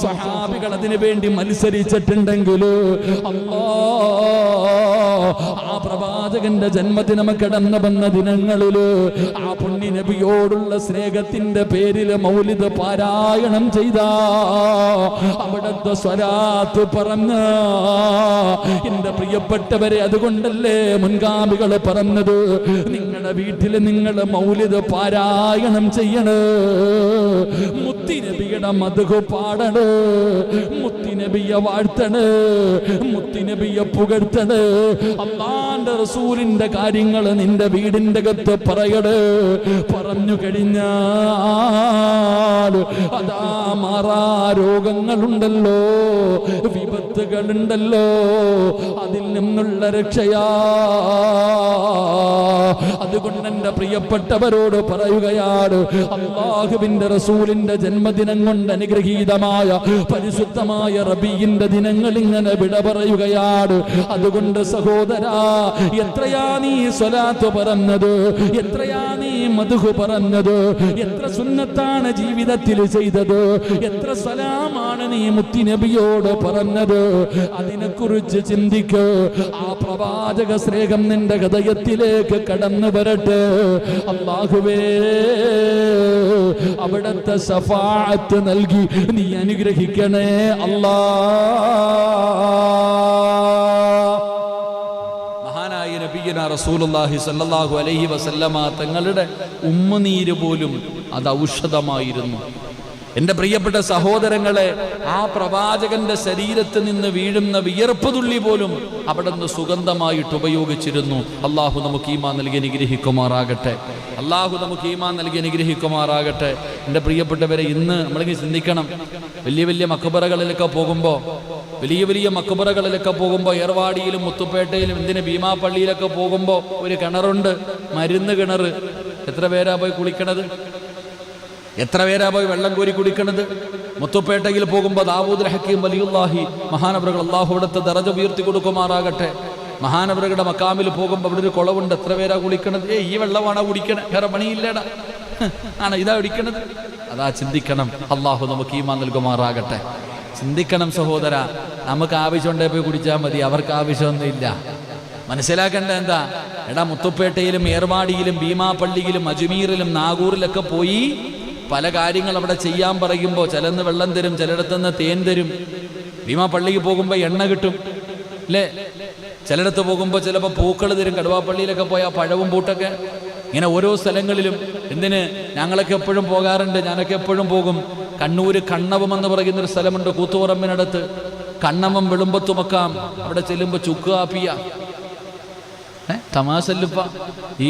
സ്വഹാബികൾ അതിനു വേണ്ടി മത്സരിച്ചിട്ടുണ്ടെങ്കിൽ, ആ പ്രവാചകന്റെ ജന്മദിനം കടന്നു വന്ന ദിനങ്ങളില് ആ പുണ്യ നബിയോടുള്ള സ്നേഹത്തിന്റെ പേരിൽ മൗലിദ് പാരായണം ചെയ്ത, അവിടുത്തെ സ്വലാത്ത് പറഞ്ഞ എന്റെ പ്രിയപ്പെട്ടവരെ, അതുകൊണ്ടല്ലേ മുൻഗാമികൾ പറഞ്ഞത്, നിങ്ങളുടെ വീട്ടിൽ നിങ്ങൾ മൗലിദ് പാരായണം ചെയ്യണ്, മുത്തുനബിയുടെ മദ്ഹ് പാടണ്, മുത്തുനബിയെ വാഴ്ത്തണ്, മുത്തുനബിയെ പുകഴ്ത്തണ്. അല്ലാഹുവിന്റെ റസൂലിന്റെ കാര്യങ്ങൾ നിന്റെ വീടിന്റെ അകത്ത് പറയട്. പറഞ്ഞു കഴിഞ്ഞാൽ അതാ മാറാ രോഗങ്ങളുണ്ടല്ലോ, വിപത്തുകളുണ്ടല്ലോ, അതിൽ നിന്നുള്ള രക്ഷയാ. അതുകൊണ്ട് എന്റെ പ്രിയപ്പെട്ടവരോട് പറയുകയാണ്, അല്ലാഹുവിന്റെ റസൂലിന്റെ ജന്മദിനം കൊണ്ട് അനുഗ്രഹീതമായ പരിശുദ്ധമായ റബീഇന്റെ ദിനങ്ങൾ ഇങ്ങനെ വിട പറയുകയാണ്. അതുകൊണ്ട് സഹോദരാ, എത്രയാ നീ സ്വലാത്ത് പറഞ്ഞത്, എത്രയാ നീ മദ്ഹ് പറഞ്ഞത്, എത്ര സുന്നത്താണ് ജീവിതത്തിൽ ചെയ്തത്, എത്ര സലാമാണ് നീ മുത്തുനബിയോട് പറഞ്ഞത്, അതിനെക്കുറിച്ച് ചിന്തിക്ക്. ആ പ്രവാചക സ്നേഹം നിന്റെ ഹൃദയത്തിലേക്ക് കടന്നു വരട്ടെ. അല്ലാഹുവേ, അവിടുത്തെ ശഫാഅത്ത് നൽകി നീ അനുഗ്രഹിക്കണേ അല്ലാ. മഹാനായ നബിയുന റസൂലുള്ളാഹി സ്വല്ലല്ലാഹു അലൈഹി വസല്ലമ തങ്ങളുടെ ഉമ്മനീര് പോലും അത് ഔഷധമായിരുന്നു. എൻ്റെ പ്രിയപ്പെട്ട സഹോദരങ്ങളെ, ആ പ്രവാചകന്റെ ശരീരത്തിൽ നിന്ന് വീഴുന്ന വിയർപ്പ് തുള്ളി പോലും അവിടെ നിന്ന് സുഗന്ധമായിട്ട് ഉപയോഗിച്ചിരുന്നു. അള്ളാഹു നമുക്ക് ഈമാൻ നൽകി അനുഗ്രഹിക്കുമാറാകട്ടെ. അള്ളാഹു നമുക്ക് ഈമാൻ നൽകി അനുഗ്രഹിക്കുമാറാകട്ടെ. എൻ്റെ പ്രിയപ്പെട്ടവരെ, ഇന്ന് നമ്മളിങ്ങനെ ചിന്തിക്കണം, വലിയ വലിയ മക്ബറകളിലൊക്കെ പോകുമ്പോൾ, വലിയ മക്ബറകളിലൊക്കെ പോകുമ്പോൾ, ഏർവാടിയിലും മുത്തുപ്പേട്ടയിലും എന്തിന് ഭീമാപ്പള്ളിയിലൊക്കെ പോകുമ്പോൾ ഒരു കിണറുണ്ട്, മരുന്ന് കിണർ. എത്ര പേരാ പോയി കുളിക്കണത്? എത്ര പേരാ പോയി വെള്ളം കോരി കുടിക്കണത്? മുത്തുപ്പേട്ടയിൽ പോകുമ്പോൾ ദാവൂദ് ഹക്കീം വലിയുല്ലാഹി മഹാനവറുകൾ, അള്ളാഹു അവിടുത്തെ ദറജ ഉയർത്തി കൊടുക്കുമാറാകട്ടെ, മഹാനവറുകളുടെ മക്കാമിൽ പോകുമ്പോൾ അവിടെ ഒരു കുളവുണ്ട്. എത്ര പേരാ കുളിക്കണത്? ഈ വെള്ളമാണോ കുടിക്കണേ? വേറെ പണിയില്ലേടാ, ആണ് ഇതാ കുടിക്കണത്? അതാ ചിന്തിക്കണം. അള്ളാഹു നമുക്ക് ഈമാൻ നൽകുമാറാകട്ടെ. ചിന്തിക്കണം സഹോദര, നമുക്ക് ആവശ്യമുണ്ടേ പോയി കുടിച്ചാൽ മതി, അവർക്ക് ആവശ്യമൊന്നുമില്ല. മനസ്സിലാക്കേണ്ട എന്താ? എടാ, മുത്തുപ്പേട്ടയിലും ഏർവാടിയിലും ഭീമാപ്പള്ളിയിലും അജ്മീറിലും നാഗൂറിലൊക്കെ പോയി പല കാര്യങ്ങൾ അവിടെ ചെയ്യാൻ പറയുമ്പോൾ ചിലന്ന് വെള്ളം തരും, ചിലയിടത്തുനിന്ന് തേൻ തരും. ഭീമാപ്പള്ളിക്ക് പോകുമ്പോൾ എണ്ണ കിട്ടും അല്ലേ? ചിലയിടത്ത് പോകുമ്പോൾ ചിലപ്പോൾ പൂക്കൾ തരും. കടുവാപ്പള്ളിയിലൊക്കെ പോയാൽ പഴവും പൂട്ടൊക്കെ. ഇങ്ങനെ ഓരോ സ്ഥലങ്ങളിലും. എന്തിന്? ഞങ്ങളൊക്കെ എപ്പോഴും പോകാറുണ്ട്, ഞാനൊക്കെ എപ്പോഴും പോകും. കണ്ണൂർ കണ്ണവം എന്ന് പറയുന്നൊരു സ്ഥലമുണ്ട് കൂത്തുപറമ്പിനടുത്ത്. കണ്ണവം വെളുമ്പത്തുമക്കാം. അവിടെ ചെല്ലുമ്പോൾ ചുക്ക് കാപ്പിയ. തമാശല്ലുപ്പ.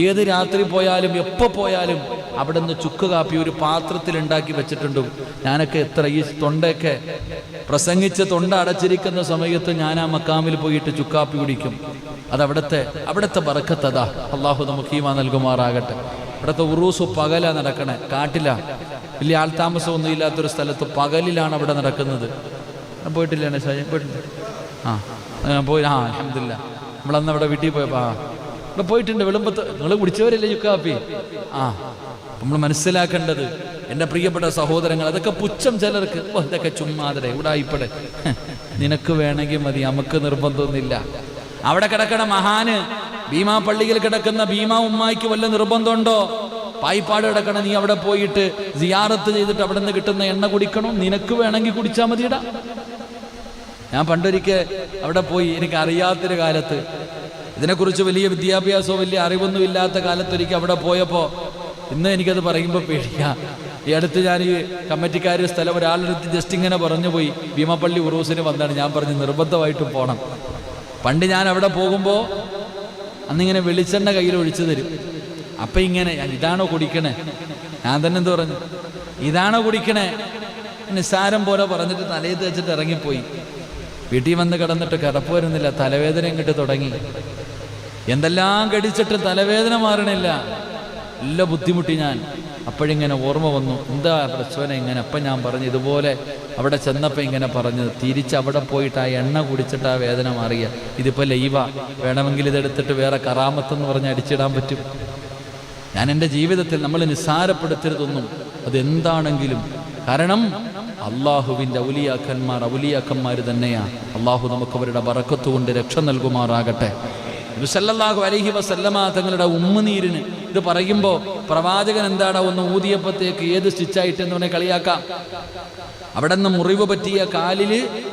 ഏത് രാത്രി പോയാലും എപ്പോൾ പോയാലും അവിടെ നിന്ന് ചുക്ക് കാപ്പി ഒരു പാത്രത്തിൽ ഉണ്ടാക്കി വെച്ചിട്ടുണ്ട്. ഞാനൊക്കെ ഈ തൊണ്ടയൊക്കെ പ്രസംഗിച്ച് തൊണ്ട അടച്ചിരിക്കുന്ന സമയത്ത് ഞാൻ ആ മക്കാമിൽ പോയിട്ട് ചുക്കാപ്പി കുടിക്കും. അതവിടുത്തെ ബറക്കത്തതാ. അള്ളാഹു നമുക്ക് ഈമാൻ നൽകുമാറാകട്ടെ. ഇവിടുത്തെ ഉറൂസ് പകലാ നടക്കണേ, കാട്ടില, വലിയ ആൾതാമസമൊന്നും ഇല്ലാത്തൊരു സ്ഥലത്ത് പകലിലാണ് അവിടെ നടക്കുന്നത്. പോയിട്ടില്ലേ ഷാജി? പോയിട്ടില്ല. പോയി. അൽഹംദുലില്ലാ. നമ്മളന്ന് അവിടെ വീട്ടിൽ പോയപ്പോൾ ഇവിടെ പോയിട്ടുണ്ട്. വെളുമ്പത്ത് നിങ്ങൾ കുടിച്ചവരല്ലേ ചുക്കാപ്പി? നമ്മൾ മനസ്സിലാക്കേണ്ടത് എൻ്റെ പ്രിയപ്പെട്ട സഹോദരങ്ങൾ, അതൊക്കെ പുച്ഛം ചിലർക്ക്. ഇതൊക്കെ ചുമ്മാതരെ ഇവിടായിപ്പടെ, നിനക്ക് വേണമെങ്കിൽ മതി, നമുക്ക് നിർബന്ധമൊന്നുമില്ല. അവിടെ കിടക്കണ മഹാന് ഭീമാ പള്ളിയിൽ കിടക്കുന്ന ഭീമാ ഉമ്മായിക്ക് വല്ല നിർബന്ധമുണ്ടോ? പായിപ്പാട് കിടക്കണ നീ അവിടെ പോയിട്ട് സിയാറത്ത് ചെയ്തിട്ട് അവിടെ നിന്ന് കിട്ടുന്ന എണ്ണ കുടിക്കണം, നിനക്ക് വേണമെങ്കിൽ കുടിച്ചാൽ മതിയിടാ. ഞാൻ പണ്ടൊരിക്കൽ അവിടെ പോയി, എനിക്ക് അറിയാത്തൊരു കാലത്ത്, ഇതിനെക്കുറിച്ച് വലിയ വിദ്യാഭ്യാസമോ വലിയ അറിവൊന്നും ഇല്ലാത്ത കാലത്തൊരിക്കൽ അവിടെ പോയപ്പോൾ, ഇന്ന് എനിക്കത് പറയുമ്പോൾ പേടിയാ. ഈ അടുത്ത് ഞാൻ ഈ കമ്മിറ്റിക്കാർ സ്ഥലം ഒരാളെടുത്ത് ജസ്റ്റ് ഇങ്ങനെ പറഞ്ഞു പോയി, ഭീമാപ്പള്ളി ഉറൂസിന് വന്നാണ്. ഞാൻ പറഞ്ഞു നിർബന്ധമായിട്ടും പോകണം. പണ്ട് ഞാൻ അവിടെ പോകുമ്പോൾ അന്നിങ്ങനെ വെളിച്ചെണ്ണ കയ്യിൽ ഒഴിച്ചു തരും. അപ്പം ഇങ്ങനെ, ഇതാണോ കുടിക്കണേ? ഞാൻ തന്നെ എന്ത് പറഞ്ഞു, ഇതാണോ കുടിക്കണേ? നിസ്സാരം പോലെ പറഞ്ഞിട്ട് തലയിൽ തേച്ചിട്ട് ഇറങ്ങിപ്പോയി. വീട്ടിൽ വന്ന് കിടന്നിട്ട് കിടപ്പ് വരുന്നില്ല, തലവേദന ഇങ്ങോട്ട് തുടങ്ങി. എന്തെല്ലാം കടിച്ചിട്ട് തലവേദന മാറണില്ല, എല്ലാം ബുദ്ധിമുട്ടി ഞാൻ. അപ്പോഴിങ്ങനെ ഓർമ്മ വന്നു, എന്താ പ്രശ്നം ഇങ്ങനെ. അപ്പം ഞാൻ പറഞ്ഞു, ഇതുപോലെ അവിടെ ചെന്നപ്പോൾ ഇങ്ങനെ പറഞ്ഞത്, തിരിച്ച് അവിടെ പോയിട്ട് ആ എണ്ണ കുടിച്ചിട്ട് ആ വേദന മാറിയ. ഇതിപ്പോൾ ലൈവ, വേണമെങ്കിൽ ഇതെടുത്തിട്ട് വേറെ കറാമത്തെന്ന് പറഞ്ഞ് അടിച്ചിടാൻ പറ്റും. ഞാൻ എൻ്റെ ജീവിതത്തിൽ നമ്മൾ നിസ്സാരപ്പെടുത്തരുതൊന്നും, അതെന്താണെങ്കിലും. കാരണം അള്ളാഹുവിൻ്റെ ഔലിയാക്കന്മാർ തന്നെയാണ്. അള്ളാഹു നമുക്ക് അവരുടെ ബറക്കത്ത് കൊണ്ട് രക്ഷ നൽകുമാറാകട്ടെ. നബി സല്ലല്ലാഹു അലൈഹി വസല്ലമ തങ്ങളുടെ ഉമ്മുനീരിന് ഇത് പറയുമ്പോൾ പ്രവാചകൻ എന്താടാ ഒന്ന് ഊതിയപ്പോഴത്തേക്ക് ഏത് സ്റ്റിച്ചായിട്ടെന്ന് പറഞ്ഞാൽ കളിയാക്കാം. അവിടെ നിന്ന് മുറിവ് പറ്റിയ കാലിൽ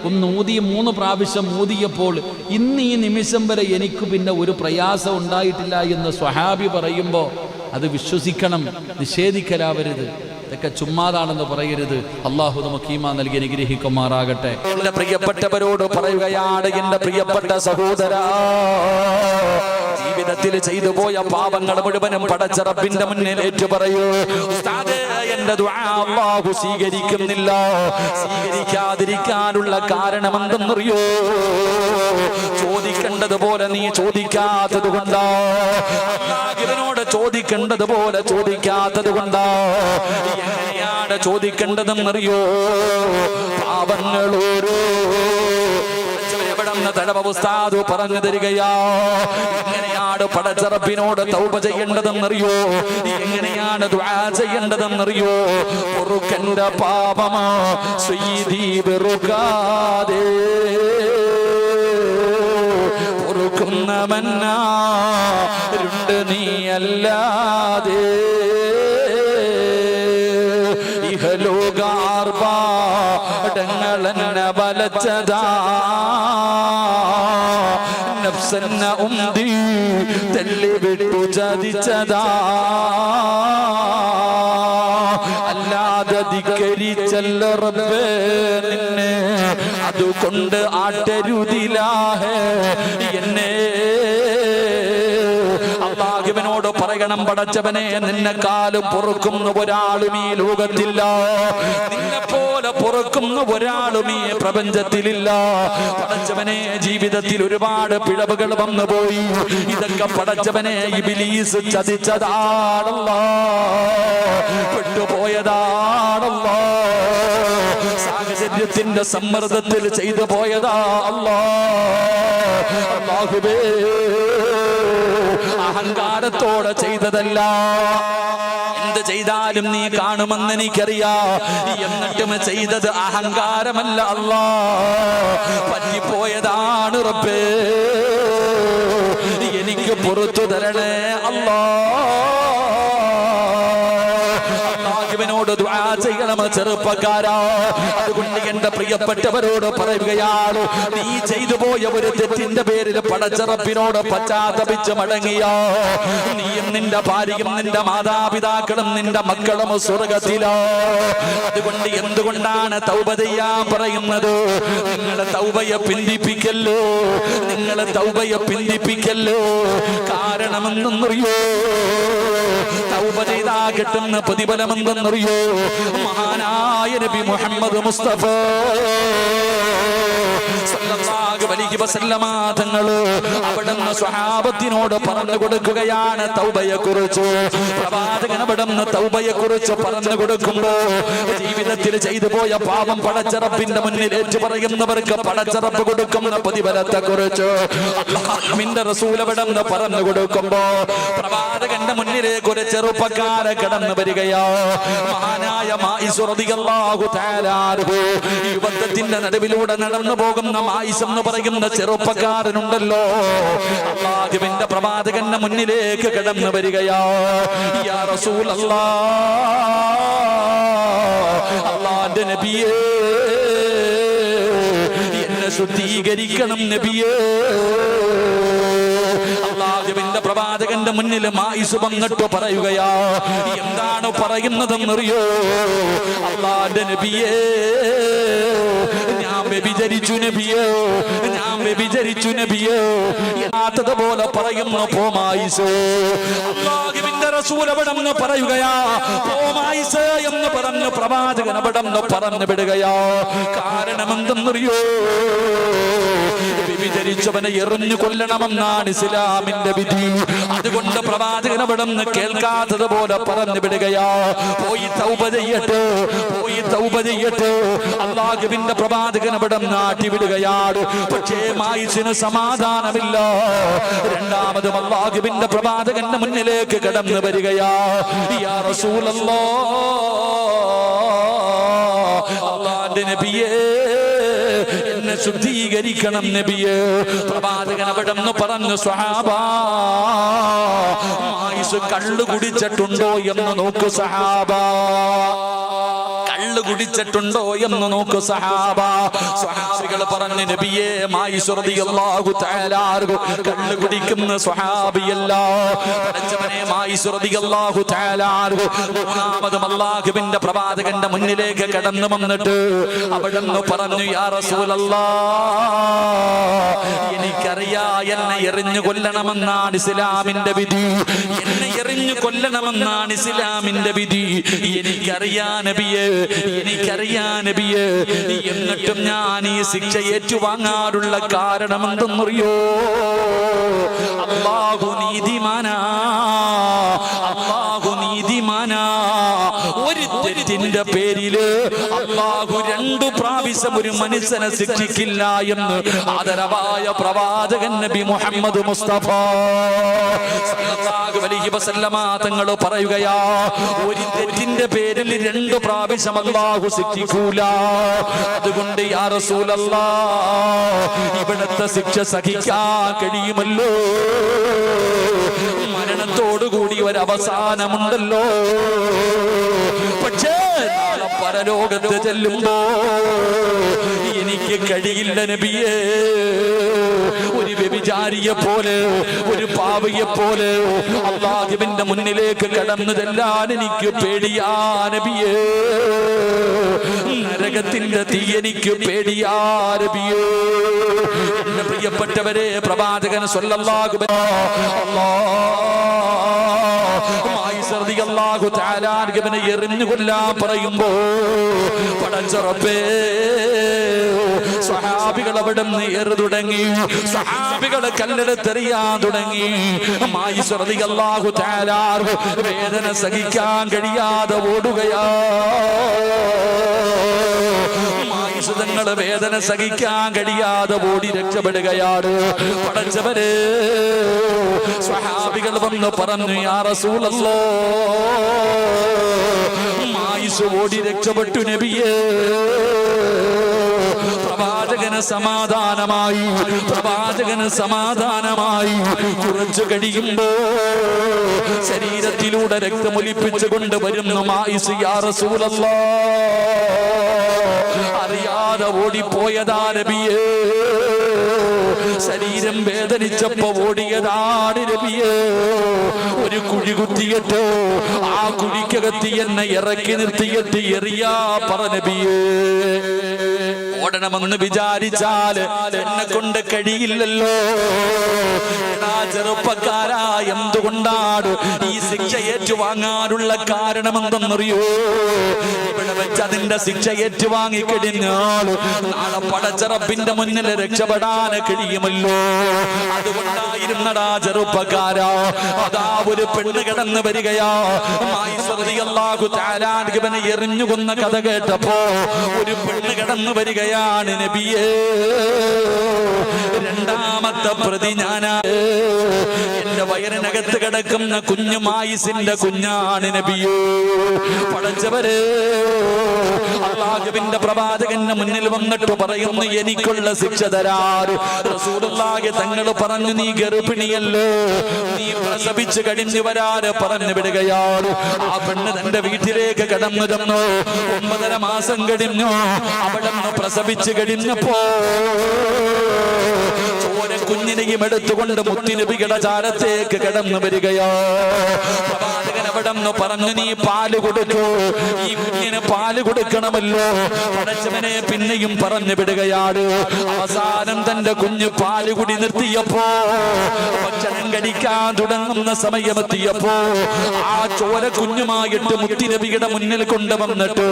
ഒന്ന് ഊതി 3 പ്രാവശ്യം ഊതിയപ്പോൾ ഇന്ന് ഈ നിമിഷം വരെ എനിക്ക് പിന്നെ ഒരു പ്രയാസം ഉണ്ടായിട്ടില്ല എന്ന് സ്വഹാബി പറയുമ്പോൾ അത് വിശ്വസിക്കണം, നിഷേധിക്കലാവരുത്. ഇതൊക്കെ ചുമ്മാതാണെന്ന് പറയരുത്. അള്ളാഹു നമുക്ക് ഈമാൻ നൽകി അനുഗ്രഹിക്കുമാറാകട്ടെ. എന്റെ പ്രിയപ്പെട്ടവരോട് പറയുകയാണ്, എന്റെ പ്രിയപ്പെട്ട സഹോദരാ, ജീവിതത്തിൽ ചെയ്തു പോയ പാപങ്ങൾ മുഴുവനും പടച്ച റബ്ബിന്റെ മുന്നിൽ ഏറ്റു പറയൂ. ഉസ്താദേ, എന്റെ ദുആ അല്ലാഹു സ്വീകരിക്കുന്നില്ല. സ്വീകരിക്കാതിരിക്കാനുള്ള കാരണം എന്തെന്നറിയോ? ചോദിക്കേണ്ടതുപോലെ നീ ചോദിക്കാത്തത് കൊണ്ടാ. അല്ലാഹുവിനോട് ചോദിക്കേണ്ടതുപോലെ ചോദിക്കാത്തത് കൊണ്ടാ. എങ്ങനെയാണ് ചോദിക്കേണ്ടതെന്നറിയോ? പാപങ്ങളോരോ ഉസ്താദ് പറഞ്ഞു തരികയാ. എങ്ങനെയാണ് പടച്ച റബ്ബിനോട് തൗബ ചെയ്യേണ്ടതെന്നറിയോ? എങ്ങനെയാണ് ദുആ ചെയ്യേണ്ടതെന്നറിയോ? പൊറുക്കന്റെ പാപമാ സയ്യിദി വെറുക്കാതെ പൊറുക്കുന്നവനാരുണ്ട് നീയല്ലാതെ. ഇഹലോകാർഭാടങ്ങളെന്നെ വലച്ചതാ, നഫ്സന്ന ഉന്തി തള്ളിവിട്ടു ചതിച്ചതാ. അല്ലാതെ ധിക്കരിച്ചല്ല റബ്ബേ നിന്നെ, അതുകൊണ്ട് ആട്ടരുതിലാഹേ എന്നെ. അല്ലാഹുവിനോട് പറയണം, പടച്ചവനെ നിന്നെക്കാളും പൊറുക്കുന്ന ഒരാളും ഈ ലോകത്തില്ല, നിന്നെപ്പോലെ പൊറുക്കുന്ന ഒരാളും ഈ പ്രപഞ്ചത്തിലില്ല. പടച്ചവനെ, ജീവിതത്തിൽ ഒരുപാട് പിഴവുകൾ വന്നുപോയി. ഇതൊക്കെ പടച്ചവനെ ഇബ്ലീസ് ചതിച്ചതാണല്ലോ, പെട്ടുപോയതാണല്ലോ, സാഹചര്യത്തിന്റെ സമ്മർദ്ദത്തിൽ ചെയ്തു പോയതാ അല്ലാ. അല്ലാഹുവേ, അഹങ്കാരത്തോടെ ചെയ്തതല്ല. എന്ത് ചെയ്താലും നീ കാണുമെന്ന് എനിക്കറിയാ. എന്നിട്ടും ചെയ്തത് അഹങ്കാരമല്ല അല്ലാ, പറ്റിപ്പോയതാണ് റബ്ബേ. എനിക്ക് പുറത്തു തരണേ അല്ലാ. അല്ലാഹുവിനോട് ദുആ ചെയ്യണം ചെറുപ്പക്കാരാ. അതുകൊണ്ട് എന്റെ പ്രിയപ്പെട്ടവരോട് പറയുകയാണ്, നീ ചെയ്തു പോയ ഒരു തെറ്റിന്റെ പേരിൽ പടച്ച റബ്ബിനോട് പശ്ചാത്തപിച്ച് മടങ്ങിയ നീയും നിന്റെ ഭാര്യയും നിന്റെ മാതാപിതാക്കളും നിന്റെ മക്കളും സ്വർഗത്തിലോ. അതുകൊണ്ട് എന്തുകൊണ്ടാണ് തൗബ ചെയ്യാൻ പറയുന്നത്? നിങ്ങളെ തൗബയെ പിന്തിപ്പിക്കല്ലോ, നിങ്ങളെ തൗബയെ പിന്തിപ്പിക്കല്ലോ. കാരണമെന്നറിയോ? തൗബ ചെയ്താ കിട്ടുന്ന പ്രതിഫലമെന്തെന്നറിയോ? മഹാനായ നബി മുഹമ്മദ് മുസ്തഫ സല്ലല്ലാഹു അലൈഹി വസല്ലമ തങ്ങള് അവിടുന്ന് സ്വഹാബത്തിനോട് പറഞ്ഞു കൊടുക്കുകയാണ് തൗബയെ കുറിച്ച്. പ്രവാചകൻ അവിടുന്ന് തൗബയെ കുറിച്ച് പറഞ്ഞു കൊടുക്കുമ്പോ ജീവിതത്തിൽ ചെയ്തു പോയ പാപം പടച്ചറപ്പിന്റെ മുന്നിൽ ഏറ്റുപറയുന്നവർക്ക് പടച്ചറപ്പ് കൊടുക്കുന്ന പ്രതിഫലത്തെ കുറിച്ച് അല്ലാഹുവിന്റെ റസൂൽ അവിടുന്ന് പറഞ്ഞു കൊടുക്കുമ്പോ പ്രവാചകന്റെ മുന്നിലേക്ക് ഒരു ചെറുപ്പക്കാരെ കടന്നു വരികയോ. മഹാനായ മായിസ് റളിയല്ലാഹു തആല അൻഹു യുവത്വത്തിന്റെ നടുവിലൂടെ നടന്നു പോകുന്ന മായിസ് എന്ന് പറയുന്ന ചെറുപ്പക്കാരനുണ്ടല്ലോ, അല്ലാഹുവിന്റെ പ്രവാചകന്റെ മുന്നിലേക്ക് കടന്നു വരികയോ. യാ റസൂലല്ലാഹ്, അല്ലാഹുവിന്റെ നബിയേ, എന്നെ ശുദ്ധീകരിക്കണം നബിയേ. അല്ലാഹുവിന്റെ പ്രവാചകന്റെ മുന്നിൽ മായിസ് വന്നിട്ട് പറയുകയാ. എന്താണ് പറയുന്നതെന്നറിയോ? അല്ലാഹുവിന്റെ നബിയേ, ഞാൻ വ്യഭിചരിച്ചു നബിയേ, ഞാൻ വ്യഭിചരിച്ചു നബിയേ പോലെ പറയുന്നു പോമായിസ്. അല്ലാഹുവിന്റെ റസൂൽ അവിടുന്ന് പറയുകയാ പോമായിസ് എന്ന് പറഞ്ഞു പ്രവാചകൻ അവിടുന്ന് പറഞ്ഞു വിടുകയാ. കാരണം എന്തെന്നറിയോ? വ്യഭിചരിച്ചവനെ എറിഞ്ഞു കൊല്ലണമെന്നാണ് ഇസ്ലാമിന്റെ വിധി. അതുകൊണ്ട് പ്രവാചകൻ അവിടുന്ന് കേൾക്കാത്തത് പോലെ പറഞ്ഞു വിടുകയാ. പോയി തൗബ ചെയ്യട്ടെ, പോയി തൗബ ചെയ്യട്ടെ. അല്ലാഹുവിന്റെ പ്രവാചകൻ അവിടെ നാട്ടിവിടുകയാണ്. പക്ഷേ മായിസിന് സമാധാനമില്ല. രണ്ടാമതും അല്ലാഹുവിന്റെ പ്രവാചകന്റെ മുന്നിലേക്ക് കടന്നു വരികയാ. യാ റസൂലല്ലാഹ്, അല്ലാഹുവിന്റെ നബിയേ, എന്നെ ശുദ്ധീകരിക്കണം നബിയേ. പ്രവാചകൻ അവിടെ നിന്ന് പറഞ്ഞു സ്വഹാബാ, മായിസ് കള്ളു കുടിച്ചിട്ടുണ്ടോ എന്ന് നോക്കൂ സഹാബാ, കള്ളു കുടിച്ചിട്ടുണ്ടോ എന്ന് നോക്കൂ സഹാബ. സ്വഹാബികൾ പറഞ്ഞു നബിയേ, മായിസ് റളിയല്ലാഹു തആല അൻഹു കള്ളു കുടിക്കുന്ന സ്വഹാബിയല്ല. പടച്ചവനെ, മായിസ് റളിയല്ലാഹു തആല അൻഹു മൂന്നാമതും അല്ലാഹുവിന്റെ പ്രവാചകന്റെ മുന്നിലേക്ക് കടന്നു വന്നിട്ട് അവിടുന്ന് പറഞ്ഞു യാ റസൂലല്ലാഹ്, എനിക്കറിയാ എന്നെ എറിഞ്ഞു കൊല്ലണമെന്നാണ് ഇസ്ലാമിന്റെ വിധി, എന്നെ എറിഞ്ഞു കൊല്ലണമെന്നാണ് ഇസ്ലാമിന്റെ വിധി. എനിക്കറിയാ നബിയേ, എനിക്കറിയാ നബിയേ. എന്നിട്ടും ഞാൻ ഈ ശിക്ഷ ഏറ്റുവാങ്ങാറുള്ള കാരണം എന്തെന്നറിയോ? അല്ലാഹു നീതിമാനാ, അല്ലാഹു നീതിമാനാ. ഒരു തെറ്റിന്റെ പേരില് അല്ലാഹു 2 പ്രാവശ്യം ഒരു മനുഷ്യനെ ശിക്ഷിക്കില്ല എന്ന് ആദരവായ പ്രവാചകൻ നബി മുഹമ്മദ് മുസ്തഫ സല്ലല്ലാഹു അലൈഹി വസല്ലമ തങ്ങൾ പറയുകയാ, ഒരു തെറ്റിന്റെ പേരിൽ 2 പ്രാവശ്യം അല്ലാഹു ശിക്ഷിക്കൂല. അതുകൊണ്ട് യാ റസൂലല്ലാഹ്, ഇവിടത്തെ ശിക്ഷ സഹിക്കാൻ കഴിയുമല്ലോ? മരണത്തോടുകൂടി ഒരവസാനമുണ്ടല്ലോ. പക്ഷേ പരലോകത്ത് ചെല്ലുമ്പോ എനിക്ക് കഴിയില്ല നബിയേ. ഒരു വ്യഭിചാരിയെ പോലെ, ഒരു പാപിയെ പോലെ അല്ലാഹുവിന്റെ മുന്നിലേക്ക് കടന്നു ചെല്ലാൻ എനിക്ക് പേടിയാ നബിയേ. നരകത്തിന്റെ തീ എനിക്ക് പേടിയാ നബിയേ. എന്റെ പ്രിയപ്പെട്ടവരെ, പ്രവാചകൻ സ്വല്ലല്ലാഹു അലൈഹി വസല്ലം എറിഞ്ഞു കൊല്ലാൻ പറയുമ്പോ പടച്ചറപ്പേ, സ്വഹാബികൾ അവിടെ നിന്ന് ഏറ് തുടങ്ങി, സ്വഹാബികളെ കല്ലെടുത്തെറിയാൻ തുടങ്ങി. മായിസ് റളിയല്ലാഹു തആല വേദന സഹിക്കാൻ കഴിയാതെ ഓടുകയാ. മായിസുതങ്ങള് വേദന സഹിക്കാൻ കഴിയാതെ ഓടി രക്ഷപ്പെടുകയാണ്. പടച്ചവരെ, സ്വഹാബികൾ വന്ന് പറഞ്ഞു യാ റസൂലല്ലാഹ്, മായിസ് ഓടി രക്ഷപ്പെട്ടു നബിയേ. പ്രവാചകന് സമാധാനമായി, പ്രവാചകന് സമാധാനമായി. കുറച്ചു കഴിയുമ്പോ ശരീരത്തിലൂടെ രക്തമൊലിപ്പിച്ചു കൊണ്ടുവരുന്നു മായിസ്. യാ റസൂലല്ലാഹ്, അറിയാതെ ഓടിപ്പോയതാ നബിയേ. ശരീരം വേദനിച്ചപ്പോ ഓടിയതാണ് നബിയേ. ഒരു കുഴി കുത്തിയിട്ട് ആ കുഴിക്കകത്തി എന്നെ ഇറക്കി നിർത്തിയിട്ട് എറിയാ പറ നബിയേ. ഓടണമെന്ന് വിചാരിച്ചാൽ എന്നെ കൊണ്ട് കഴിയില്ലല്ലോ. ചെറുപ്പക്കാരാ, എന്തുകൊണ്ടാണ് ഈ ശിക്ഷ ഏറ്റുവാങ്ങാനുള്ള കാരണം എന്തെന്നറിയോ? ഇവിടെ വെച്ച് അതിന്റെ ശിക്ഷ ഏറ്റുവാങ്ങിക്കഴിഞ്ഞാൽ നാളെ പടച്ച റബ്ബിന്റെ മുന്നിൽ രക്ഷപ്പെടാൻ കഴിയുമല്ലോ. അതുകൊണ്ടായിരുന്നടാ ചെറുപ്പക്കാരാ, അതാ ഒരു പെണ്ണ് കിടന്നു വരികയാ. ഇവനെ എറിഞ്ഞു കൊന്ന കഥ കേട്ടപ്പോ ഒരു പെണ്ണ് കിടന്നു വരികയാണ്. നബിയേ, രണ്ടാമത്തെ പ്രതി ഞാനാ. എന്റെ വയറിനകത്ത് കിടക്കുന്ന കുഞ്ഞു മായിസിന്റെ കുഞ്ഞാണ് നബിയേ. പടച്ചവരെ, അല്ലാഹുവിന്റെ പ്രവാചകന്റെ മുന്നിൽ വന്നിട്ട് പറയുന്നു, എനിക്കുള്ള ശിക്ഷ തരാറ്. റസൂലുള്ളാഹി തങ്ങൾ പറഞ്ഞു, നീ ഗർഭിണിയല്ലോ, നീ പ്രസവിച്ച് കഴിഞ്ഞു വരാറ് പറഞ്ഞു വിടുകയാണ്. ആ പെണ്ണ് തന്റെ വീട്ടിലേക്ക് കടന്നു ചെന്നു. 9.5 മാസം കഴിഞ്ഞു. അവിടെ നിന്ന് പ്രസവിച്ച് കഴിഞ്ഞപ്പോ കുഞ്ഞിനെയും എടുത്തുകൊണ്ട് മുത്തുനബിയുടെ ചാരത്തേക്ക് കടന്നു വരികയോ. പ്രവാചകൻ അവിടെ നിന്ന് പറഞ്ഞു, നീ പാല് കൊടുക്കൂ, ഈ കുഞ്ഞിന് പാല് കൊടുക്കണമല്ലോ. പടച്ചവനെ പിന്നെയും പറഞ്ഞു വിടുകയാണ്. അവസാനം തന്റെ കുഞ്ഞ് പാല് കുടി നിർത്തിയപ്പോ, ഭക്ഷണം കഴിക്കാൻ തുടങ്ങുന്ന സമയമെത്തിയപ്പോ ആ ചോര കുഞ്ഞുമായിട്ട് മുത്തുനബിയുടെ മുന്നിൽ കൊണ്ടുവന്നിട്ട്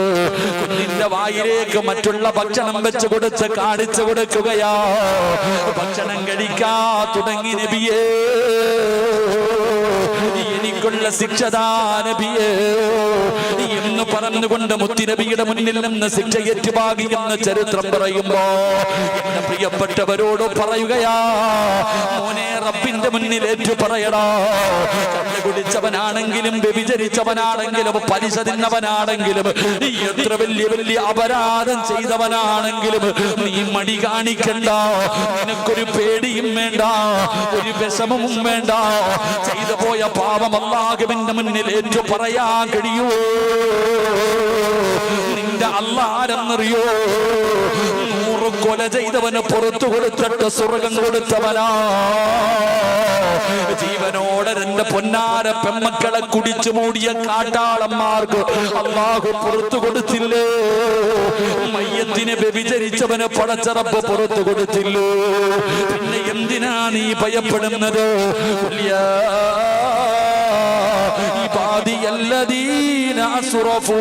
കുഞ്ഞിന്റെ വായിലേക്ക് മറ്റുള്ള ഭക്ഷണം വെച്ച് കൊടുത്ത് കാണിച്ചു കൊടുക്കുകയാ. ഭക്ഷണം കഴിക്കാ തുടങ്ങി. നബിയേ, എനിക്കുള്ള ശിക്ഷതാ നബിയേ എന്ന് പറഞ്ഞുകൊണ്ട് മുത്തുനബിയുടെ മുന്നിൽ നിന്ന് ശിക്ഷ ഏറ്റുവാങ്ങി എന്ന് ചരിത്രം പറയുമ്പോ എന്റെ പ്രിയപ്പെട്ടവരോട് പറയുകയാ, മോനെ, റബ്ബിന്റെ മുന്നിൽ ഏറ്റു പറയടാ. കള്ളു കുടിച്ചവനാണെങ്കിലും വ്യഭിചരിച്ചവനാണെങ്കിലും പലിശ തിന്നവനാണെങ്കിലും എത്ര വലിയ വലിയ അപരാധം ചെയ്തവനാണെങ്കിലും നീ മടി കാണിക്കണ്ട. നിനക്കൊരു പേടിയും വേണ്ട, ഒരു വിഷമവും വേണ്ട. ചെയ്തു പോയ പാപം അല്ലാഹുവിന്റെ മുന്നിൽ ഏറ്റു പറയാൻ കഴിയൂ. നിന്റെ അല്ലാഹ് ആരെന്നറിയോ? 100 കൊല ചെയ്തവന് പുറത്തു കൊടുത്തിട്ട് സ്വർഗം കൊടുത്തവനാ. ജീവനോടെ എന്റെ പൊന്നാര പെമ്മക്കളെ കുടിച്ചു മൂടിയ കാട്ടാളന്മാർക്ക് അല്ലാഹു പുറത്തു കൊടുത്തില്ലേ? മയ്യത്തിനെ വ്യഭിചരിച്ചവന് പടച്ച റബ്ബ് പുറത്തു കൊടുത്തില്ലോ? പിന്നെ എന്തിനാ നീ ഭയപ്പെടുന്നത്? ഇബാദിയല്ലദീന അസ്റഫൂ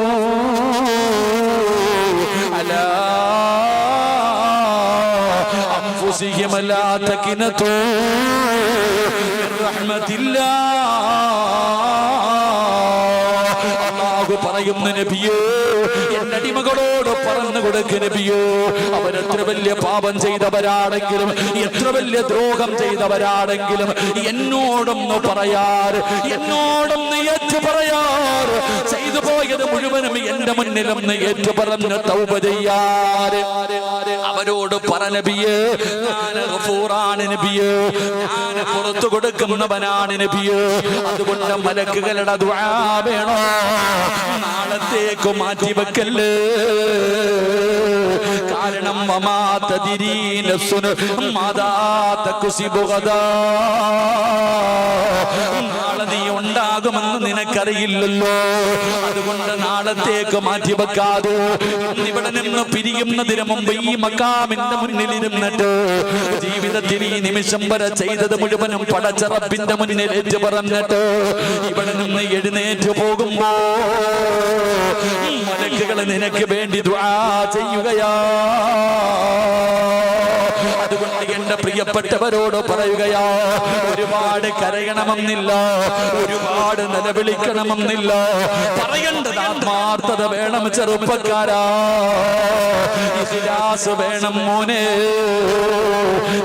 അലാ അൻഫുസിഹിം ലാ തഖ്നതൂ മിർ റഹ്മത്തില്ലാഹ്. അല്ലാഹു പറയുന്നു, നബിയേ, എന്റെ അടിമകളോട് പറഞ്ഞു കൊടുക്ക് നബിയേ, അവരെത്ര വലിയ പാപം ചെയ്തവരാണെങ്കിലും എത്ര വലിയ ദ്രോഹം ചെയ്തവരാണെങ്കിലും എന്നോടൊന്ന് പറയാറ്, എന്നോടൊന്ന് ഏറ്റു പറയാറ്. ചെയ്തു പോയത് മുഴുവനും എന്റെ മുന്നിലൊന്ന് ഏറ്റു പറഞ്ഞ് തൗബ ചെയ്യാറ്. അവരോട് പറ നബിയേ, ഞാൻ ഗഫൂറാണ് നബിയേ, ഞാൻ പുറത്തു കൊടുക്കുന്നവനാണ് നബിയേ. അതുകൊണ്ട് മലക്കുകളുടെ ദുആ വേണോ? നാളത്തേക്ക് മാറ്റിവെക്കല്ലേ. കാരണം നാളെ നീ ഉണ്ടാകുമെന്ന് നിനക്കറിയില്ലല്ലോ. അതുകൊണ്ട് നാളത്തേക്ക് മാറ്റിവെക്കാതെ ഇവിടെ നിന്ന് പിരിയുന്നതിന് മുമ്പ് ഈ മക്കാമിന്റെ മുന്നിൽ ഇരുന്നിട്ട് ജീവിതത്തിൽ ഈ നിമിഷം വരെ ചെയ്തത് മുഴുവനും പടച്ച റബ്ബിന്റെ മുന്നിൽ ഏറ്റു പറഞ്ഞിട്ട് ഇവിടെ നിന്ന് എഴുന്നേറ്റ് പോകുമ്പോ മലക്കുകൾ നിനക്ക് വേണ്ടി ദുആ ചെയ്യുകയാ. അതുകൊണ്ട് എന്റെ പ്രിയപ്പെട്ടവരോട് പറയുകയാ, ഒരുപാട് കരയണമെന്നില്ല, ഒരുപാട് നിലവിളിക്കണമെന്നില്ല. പറയേണ്ടത് ആത്മാർത്ഥത വേണം ചെറുപ്പക്കാരാ. ഇഖ്ലാസ് വേണം മോനെ.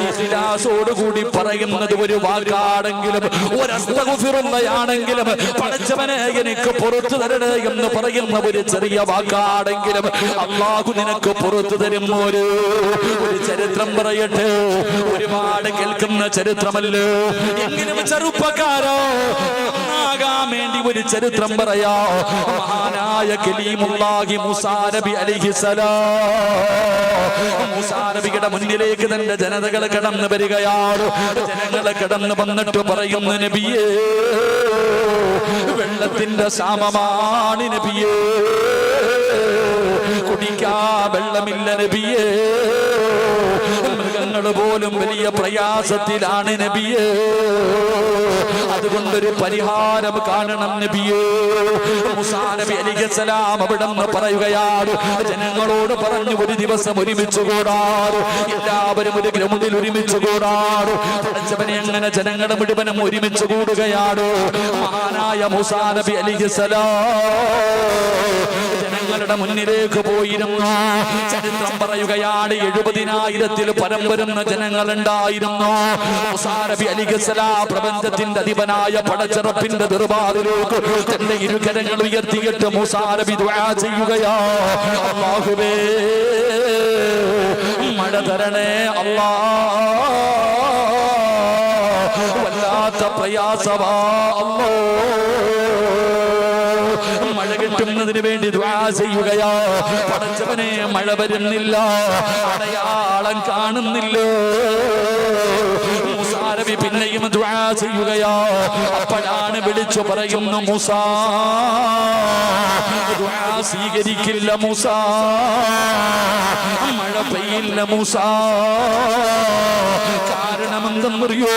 ഇഖ്ലാസോടുകൂടി പറയുന്നത് ഒരു വാക്കാണെങ്കിലും ഒരു അസ്തഗ്ഫിറുല്ലാഹയാണെങ്കിലും പടച്ചവനെ എനിക്ക് പുറത്തു തരണേ എന്ന് പറയുന്ന ഒരു ചെറിയ വാക്കാണെങ്കിലും അല്ലാഹു നിനക്ക് പുറത്തു തരും. ഒരു ചരിത്രം പറയട്ടെ, ഒരുപാട് കേൾക്കുന്ന ചരിത്രമല്ലോ. എങ്കിലും ചെറുപ്പക്കാരോ ആകാൻ വേണ്ടി ഒരു ചരിത്രം പറയാ. മഹാനായ കലീമുല്ലാഹി മൂസാ നബി അലൈഹിസ്സലാം മൂസാ നബിയുടെ മുന്നിലേക്ക് തന്റെ ജനതകൾ കടന്നു വരികയാണ്. ജനങ്ങളെ കടന്നു വന്നിട്ട് പറയുന്നു, നബിയേ, വെള്ളത്തിന്റെ ക്ഷാമമാണ് നബിയേ, കുടിക്കാ വെള്ളമില്ല നബിയേ, മൃഗങ്ങൾ പോലും വലിയ പ്രയാസത്തിലാണ് നബിയേ, അതുകൊണ്ടൊരു പരിഹാരം കാണണം നബിയേ. മൂസാ നബി അലൈഹിസ്സലാം അവിടെ നിന്ന് പറയുകയാണ്, ജനങ്ങളോട് പറഞ്ഞു ഒരു ദിവസം ഒരുമിച്ച് കൂടാറ്, എല്ലാവരും ഒരു ഗ്രൗണ്ടിൽ ഒരുമിച്ച് കൂടാറ്. പഠിച്ചവനെ അങ്ങനെ ജനങ്ങളുടെ മുഴുവനും ഒരുമിച്ച് കൂടുകയാണ്. മഹാനായ മൂസാ നബി അലൈഹിസ്സലാം ജനങ്ങളുടെ മുന്നിലേക്ക് പോയിരുന്നു. ചരിത്രം പറയുകയാണ് 70,000-ൽ പരം വരുന്ന ജനങ്ങളുണ്ടായിരുന്നു. മൂസാ നബി അലൈഹിസ്സലാം പ്രപഞ്ചത്തിന്റെ അധിപനായ പടച്ചറപ്പിന്റെ ദർബാറിലേക്ക് തന്റെ ഇരുകരങ്ങൾ ഉയർത്തിയിട്ട് മൂസാ നബി ദുആ ചെയ്യുകയാ, അല്ലാഹുവേ മഴ തരണേ അല്ലാ, വല്ലാത്ത പ്രയാസമാ അല്ലാ. മഴ കിട്ടുന്നതിന് വേണ്ടി ദുആ ചെയ്യുകയാ. പടച്ചവനെ മഴ വരുന്നില്ല, അടയാളം കാണുന്നില്ല. മൂസാ നബി പിന്നെയും ദുആ ചെയ്യുകയാ. അപ്പോഴാണ് വിളിച്ചു പറയുന്നു, മൂസാ ദുആ സ്വീകരിക്കില്ല മൂസാ, മഴ പെയ്യില്ല മൂസാ. കാരണമെന്തെന്നറിയോ?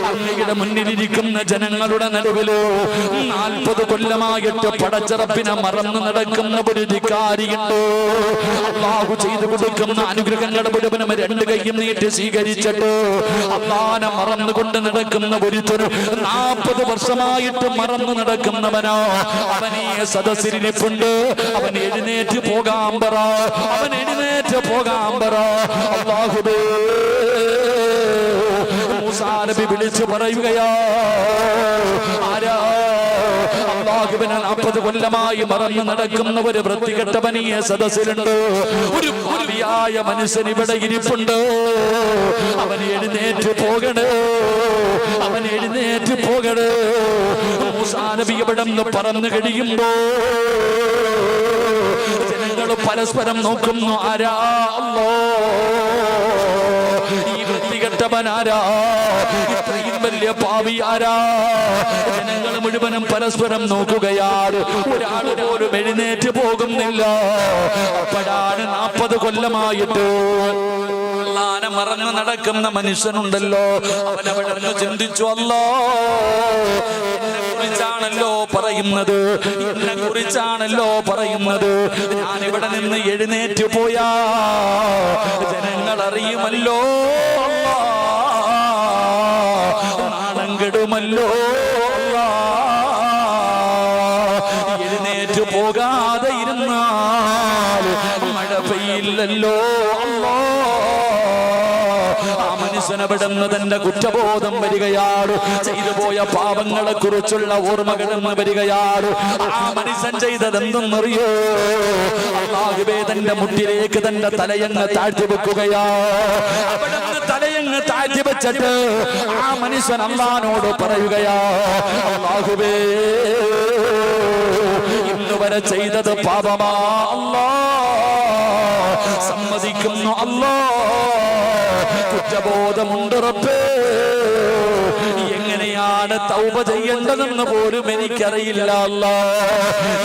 അങ്ങയുടെ മുന്നിലിരിക്കുന്ന ജനങ്ങളുടെ നടുവിലോ 40 കൊല്ലമായിട്ട് പടച്ചറപ്പിനെ മറന്നു നടക്കുന്ന ഒരു ധിക്കാരിയുണ്ട്. അല്ലാഹു ചെയ്തു കൊടുക്കുന്ന അനുഗ്രഹങ്ങളുടെ മുഴുവനും 2 കൈയും നീട്ടി സ്വീകരിച്ചിട്ട് അല്ലാഹനെ മറന്നുകൊണ്ട് നടക്കുന്ന ഒരുത്തനും 40 വർഷമായിട്ട് മറന്നു നടക്കുന്നവനോ അവനീ സദസ്സിരിപ്പുണ്ട്. അവൻ എഴുന്നേറ്റ് പോകാൻ പറ, അവൻ എഴുന്നേറ്റ് പോകാൻ പറ. അല്ലാഹുവേ മൂസാ നബി വിളിച്ചു പറയുകയാ, ആരാ? അല്ലാഹുവിനെ 40 കൊല്ലമായി മറന്നു നടക്കുന്ന ഒരു വൃത്തികെട്ടവൻ ഈ സദസ്സിലുണ്ട്. ഒരു ഭാവിയായ മനുഷ്യൻ ഇവിടെ ഇരിപ്പുണ്ട്. അവൻ എഴുന്നേറ്റ് പോകണേ, അവൻ എഴുന്നേറ്റ് പോകണേ. മൂസാ നബി ഇവിടെ നിന്ന് പറന്നു കഴിയുമ്പോ ജനങ്ങൾ പരസ്പരം നോക്കുന്നു, ആരാ? ഈ വൃത്തികെട്ടവനാരാ? ഇത്രയും വലിയ പാവി ആരാ? ജനങ്ങൾ മുഴുവനും പരസ്പരം നോക്കുകയാണ്. ഒരാൾ പോലും എഴുന്നേറ്റ് പോകുന്നില്ല. അപ്പോഴാണ് 40 കൊല്ലമായിട്ട് അല്ലാഹനെ മറന്നു നടക്കുന്ന മനുഷ്യനുണ്ടല്ലോ, അവനവിടെ ചിന്തിച്ചു, അല്ലാ എന്നെ കുറിച്ചാണല്ലോ പറയുന്നത്, എന്നെ കുറിച്ചാണല്ലോ പറയുന്നത്. ഞാനിവിടെ നിന്ന് എഴുന്നേറ്റ് പോയാ ജനങ്ങൾ അറിയുമല്ലോ, നാണം കെടുമല്ലോ. എഴുന്നേറ്റ് പോകാതെ ഇരുന്നാൽ മഴ പെയ്യില്ലല്ലോ. ആ മനുഷ്യനവിടുന്ന് തന്റെ കുറ്റബോധം വരികയാണ്. ചെയ്തു പോയ പാപങ്ങളെ കുറിച്ചുള്ള ഓർമ്മകളെന്ന് വരികയാണ്. ആ മനുഷ്യൻ ചെയ്തത് എന്തെന്നറിയോ? അല്ലാഹുവേ തന്റെ മുട്ടിലേക്ക് തന്റെ തലയങ്ങ് താഴ്ത്തി വെക്കുകയാ. അവിടുന്ന് തലയങ്ങ് താഴ്ത്തി വെച്ചിട്ട് ആ മനുഷ്യൻ അല്ലാഹുവോട് പറയുകയാ, അല്ലാഹുവേ ഇന്നുവരെ ചെയ്തത് പാപമാ അല്ലാ, സമ്മതിക്കുന്നു അല്ലാ, കുറ്റബോധമുണ്ട് റബ്ബേ. എങ്ങനെയാണ് തൗബ ചെയ്യേണ്ടതെന്ന് പോലും എനിക്കറിയില്ല അല്ലാ.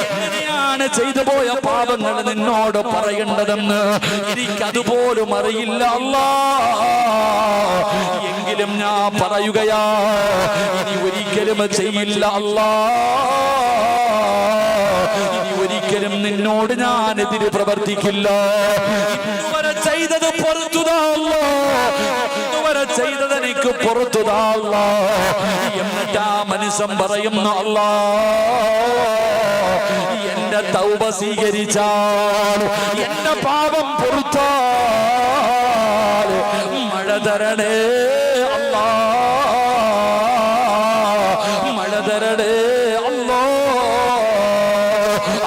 എങ്ങനെയാണ് ചെയ്തു പോയ പാപങ്ങൾ നിന്നോട് പറയേണ്ടതെന്ന് എനിക്കതുപോലും അറിയില്ല അല്ലാ. എങ്കിലും ഞാൻ പറയുകയാ, ഇനി ഒരിക്കലും ചെയ്യില്ല അല്ലാ. ഇനി ഒരിക്കലും നിന്നോട് ഞാൻ എതിര് പ്രവർത്തിക്കില്ല. ഇന്നുവരെ ചെയ്തത് പുറത്തുതാ അല്ലാ, ഇന്നുവരെ ചെയ്തത് എനിക്ക് പുറത്തുതാ അല്ലാ. എന്നിട്ട് ആ മനുഷ്യൻ പറയുന്നു, അല്ലാ എന്റെ തൗബ സ്വീകരിച്ചാൽ, എന്റെ പാപം പൊറുത്താൽ മഴ തരണേ അല്ലാ, മഴ തരണേ അല്ലാ.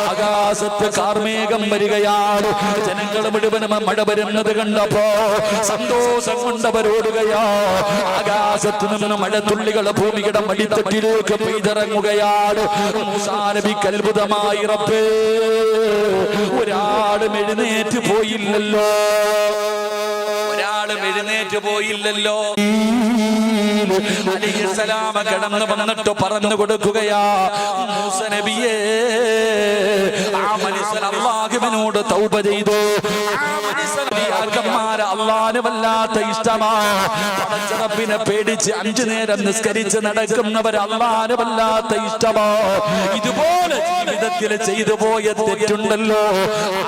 ആകാശത്ത് കാർമേഘം വരികയാണ്. ജനങ്ങൾ മുഴുവനും മഴ വരുന്നത് കണ്ടപ്പോ സന്തോഷം കൊണ്ടവരോടുകയാ. ആകാശത്ത് നിന്ന് മഴത്തുള്ളികൾ ഭൂമിയുടെ മടിത്തട്ടിലേക്ക് പെയ്തിറങ്ങുകയാണ്. മൂസാ നബിക്ക് അത്ഭുതമായി, റബ്ബേ ഒരാളും എഴുന്നേറ്റ് പോയില്ലല്ലോ, ഒരാളും എഴുന്നേറ്റ് പോയില്ലല്ലോ. അലൈഹിസ്സലാം കടന്നു വന്നിട്ട് പറഞ്ഞു കൊടുക്കുകയാ, മൂസ നബിയേ ആ മനുഷ്യൻ സ്വഹാബികൾ അല്ലാഹുവിനോട് തൗബ ചെയ്തു. അള്ളാഹുവിന് വല്ലാത്ത ഇഷ്ടമാണ്. പടച്ചറപ്പിനെ പേടിച്ച് 5 നേരം നിസ്കരിച്ച് നടക്കുന്നവർ അള്ളാഹുവിന് വല്ലാത്ത ഇഷ്ടമാണ്. ഇതുപോലെ ജീവിതത്തിൽ ചെയ്തു പോയ തെറ്റുണ്ടല്ലോ,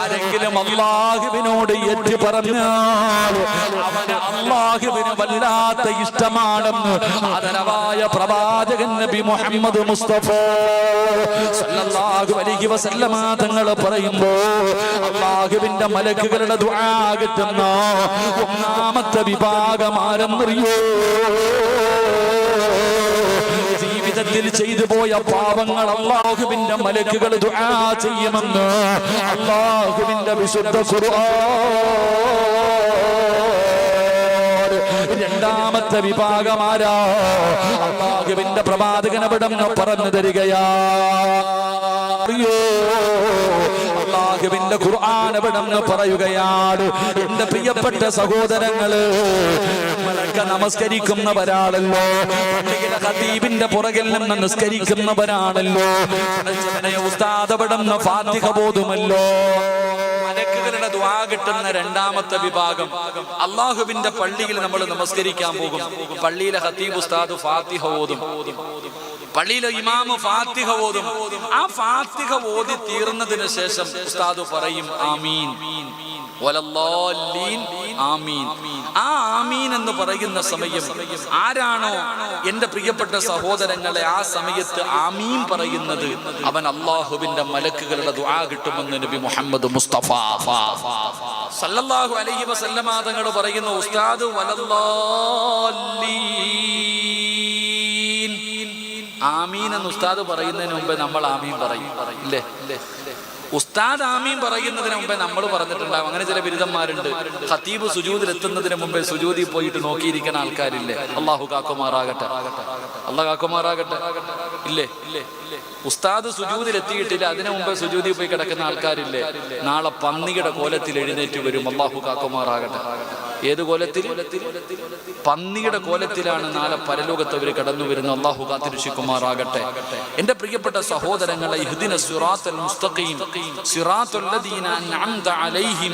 ആരെങ്കിലും അള്ളാഹുവിനോട് ഏറ്റു പറഞ്ഞാൽ അവന് അള്ളാഹുവിന് വല്ലാത്ത ഇഷ്ടമാണെന്ന് ആദരവായ പ്രവാചകൻ നബി മുഹമ്മദ് മുസ്തഫ സല്ലല്ലാഹു അലൈഹി വസല്ലമ തങ്ങൾ പറയുമ്പോൾ അള്ളാഹുവിന്റെ മലക്കുകളുടെ ദുആ കിട്ടുന്ന ഒന്നാമത്തെ വിഭാഗം ആരെന്നറിയോ? ജീവിതത്തിൽ ചെയ്തു പോയ പാപങ്ങൾ അള്ളാഹുവിന്റെ മലക്കുകൾ ദുആ ചെയ്യുമെന്ന് അള്ളാഹുവിന്റെ വിശുദ്ധ ഖുർആൻ. രണ്ടാമത്തെ വിഭാഗം ആരാ? അള്ളാഹുവിന്റെ പ്രവാചകൻ അവിടുന്ന് പറഞ്ഞു തരികയാ. അള്ളാഹുവിന്റെ ഖുർആൻ അവിടുന്ന് പറയുകയാണ്, എന്റെ പ്രിയപ്പെട്ട സഹോദരങ്ങള്, നമ്മളൊക്കെ നമസ്കരിക്കുന്നവരാണല്ലോ, പള്ളിയിലെ ഖതീബിന്റെ പുറകിൽ നിന്ന് നിസ്കരിക്കുന്നവരാണല്ലോ. ഉസ്താദ് അവിടുന്ന് ഫാത്തിഹ ഓതുമല്ലോ. മലക്കുകളുടെ ദുആ കിട്ടുന്ന രണ്ടാമത്തെ വിഭാഗം അള്ളാഹുവിന്റെ പള്ളിയിൽ നമ്മൾ നമസ്കരിക്കാൻ പോകും. പള്ളിയിലെ ഖതീബ് ഉസ്താദ് ഫാത്തിഹ ഓതും, പള്ളിയിലെ ഇമാമ് ഫാത്തിഹ ഓതും. ആ ഫാത്തിഹ ഓതി തീർന്നതിന് ശേഷം ഉസ്താദ് പറയും ആമീൻ വലല്ലാലീൻ ആമീൻ. ആ ആമീൻ എന്ന് പറയുന്ന സമയം ആരാണോ എന്റെ പ്രിയപ്പെട്ട സഹോദരങ്ങളെ ആ സമയത്ത് ആമീൻ പറയുന്നത്, അവൻ അള്ളാഹുവിന്റെ മലക്കുകളുടെ ദുആ കിട്ടുമെന്ന് നബി മുഹമ്മദ് മുസ്തഫ സല്ലല്ലാഹു അലൈഹി വസല്ലമ തങ്ങൾ പറയുന്നു, ഉസ്താദ് വലല്ലാലീൻ ആമീൻ എന്ന് ഉസ്താദ് പറയുന്നതിന് മുമ്പേ നമ്മൾ ആമീൻ പറയും, ഇല്ലേ? ഉസ്താദ് ആമീൻ പറയുന്നതിന് മുമ്പേ നമ്മൾ പറഞ്ഞിട്ടുണ്ടാവും. അങ്ങനെ ചില ബിരുദന്മാരുണ്ട്, ഖതീബ് സുജൂദിൽ എത്തുന്നതിന് മുമ്പേ സുജൂദിൽ പോയിട്ട് നോക്കിയിരിക്കുന്ന ആൾക്കാരില്ലേ? അള്ളാഹു കാക്കുമാറാകട്ടെ, അള്ളാഹു കാക്കുമാറാകട്ടെ. ഇല്ലേ? ഉസ്താദ് സുജൂദിൽ എത്തിയിട്ടില്ല, അതിനു മുമ്പേ സുജൂദിൽ പോയി കിടക്കുന്ന ആൾക്കാരില്ലേ? നാളെ പന്നിയുടെ കോലത്തിൽ എഴുന്നേറ്റ് വരും. അള്ളാഹു കാക്കുമാറാകട്ടെ. ഏത് കോലത്തിൽ? പന്നിയുടെ കോലത്തിലാണ് നാളെ പരലോകത്ത് അവർ കടന്നു വരുന്നത്. അള്ളാഹു കാത്തിരക്ഷിക്കുമാറാകട്ടെ. എന്റെ പ്രിയപ്പെട്ട സഹോദരങ്ങളെ, ഇഹ്ദിന സിറാത്തൽ മുസ്തഖീം സിറാത്തുൽ ലദീന അൻഅംത അലൈഹിം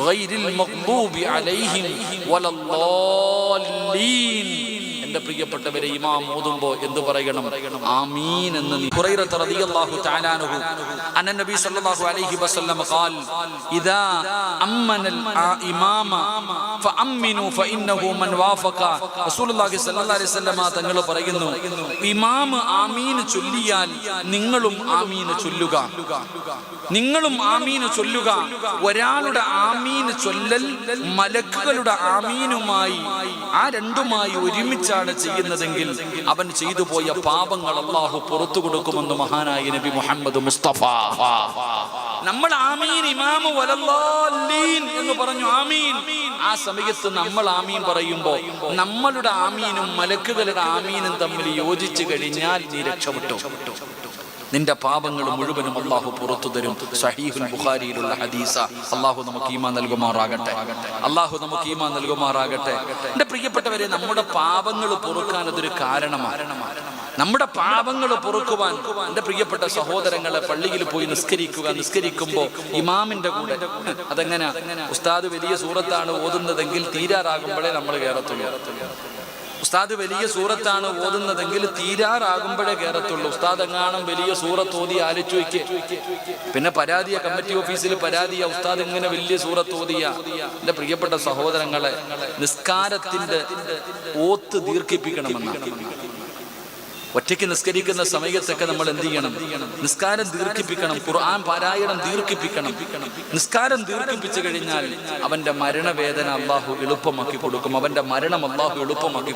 ഗൈറിൽ മഗ്ദൂബി അലൈഹിം വലല്ലാലീൻ. എന്റെ പ്രിയപ്പെട്ടവരെ, ഇമാം ഓതുമ്പോൾ എന്ത് പറയണം? ആമീൻ എന്ന്. ഹുറൈറ റളിയല്ലാഹു തആല അൻഹു അന്ന നബി സല്ലല്ലാഹു അലൈഹി വസല്ലം ഖാൽ ഇദാ അമ്മനൽ ഇമാമ ഫഅമ്മിനു ഫഇന്നഹു മൻ വാഫഖ. റസൂലുള്ളാഹി സ്വല്ലല്ലാഹു അലൈഹി വസല്ലം തങ്ങൾ പറയുന്നു, ഇമാം ആമീൻ ചൊല്ലിയാൽ നിങ്ങളും ആമീൻ ചൊല്ലുക, നിങ്ങളും ആമീൻ ചൊല്ലുക. ഒരാളുടെ ആമീൻ ചൊല്ലൽ മലക്കുകളുടെ ആമീനുമായി, ആ രണ്ടുമായി ഒരുമിച്ചാണ് ചെയ്യുന്നതെങ്കിൽ അവൻ ചെയ്തു പോയ പാപങ്ങൾ അല്ലാഹു പുറത്തു കൊടുക്കുമെന്ന് മഹാനായ നബി മുഹമ്മദ് മുസ്തഫ. നമ്മൾ ആമീൻ ഇമാമു വലല്ലാലീൻ എന്ന് പറഞ്ഞു, ആമീൻ. ആ സമയത്ത് നമ്മൾ ആമീൻ പറയുമ്പോൾ നമ്മളുടെ ആമീനും മലക്കുകളുടെ ആമീനും തമ്മിൽ യോജിച്ചു കഴിഞ്ഞാൽ നീ രക്ഷപ്പെട്ടു. നിന്റെ പാപങ്ങൾ മുഴുവനും അള്ളാഹു പുറത്തു തരും. സഹീഹുൽ ബുഖാരിയിലുള്ള ഹദീസ. അള്ളാഹു നമുക്ക് ഈമാൻ നൽകുമാറാകട്ടെ, അള്ളാഹു നമുക്ക് ഈമാൻ നൽകുമാറാകട്ടെ. എന്റെ പ്രിയപ്പെട്ടവരെ, നമ്മുടെ പാപങ്ങൾ പൊറുക്കാൻ അതൊരു കാരണമാണ്. നമ്മുടെ പാപങ്ങൾ പൊറുക്കുവാൻ എന്റെ പ്രിയപ്പെട്ട സഹോദരങ്ങളെ, പള്ളിയിൽ പോയി നിസ്കരിക്കുമ്പോൾ ഇമാമിന്റെ കൂടെ, അതെങ്ങനെ? ഉസ്താദ് വലിയ സൂറത്താണ് ഓതുന്നതെങ്കിൽ തീരാറാകുമ്പോഴേ നമ്മൾ കയറത്തുള്ളൂ. ഉസ്താദ് വലിയ സൂറത്താണ് ഓതുന്നതെങ്കിൽ തീരാറാകുമ്പോഴേ കയറത്തുള്ളൂ. ഉസ്താദ് എങ്ങാനും വലിയ സൂറത്ത് ഓതി ആലോചിച്ച് വയ്ക്ക്, പിന്നെ പരാതിയ കമ്മിറ്റി ഓഫീസിൽ പരാതിയ, ഉസ്താദ് ഇങ്ങനെ വലിയ സൂറത്ത് ഓതിയ. എന്റെ പ്രിയപ്പെട്ട സഹോദരങ്ങളെ, നിസ്കാരത്തിന്റെ ഓത്ത് ദീർഘിപ്പിക്കണമെന്നാണ്. ഒറ്റയ്ക്ക് നിസ്കരിക്കുന്ന സമയത്തൊക്കെ നമ്മൾ എന്ത് ചെയ്യണം? നിസ്കാരം ദീർഘിപ്പിക്കണം, ഖുർആൻ പാരായണം ദീർഘിപ്പിക്കണം. നിസ്കാരം ദീർഘിപ്പിച്ചു കഴിഞ്ഞാൽ അവന്റെ മരണവേദന അള്ളാഹു എളുപ്പമാക്കി കൊടുക്കും, അവന്റെ മരണം അള്ളാഹു എളുപ്പമാക്കി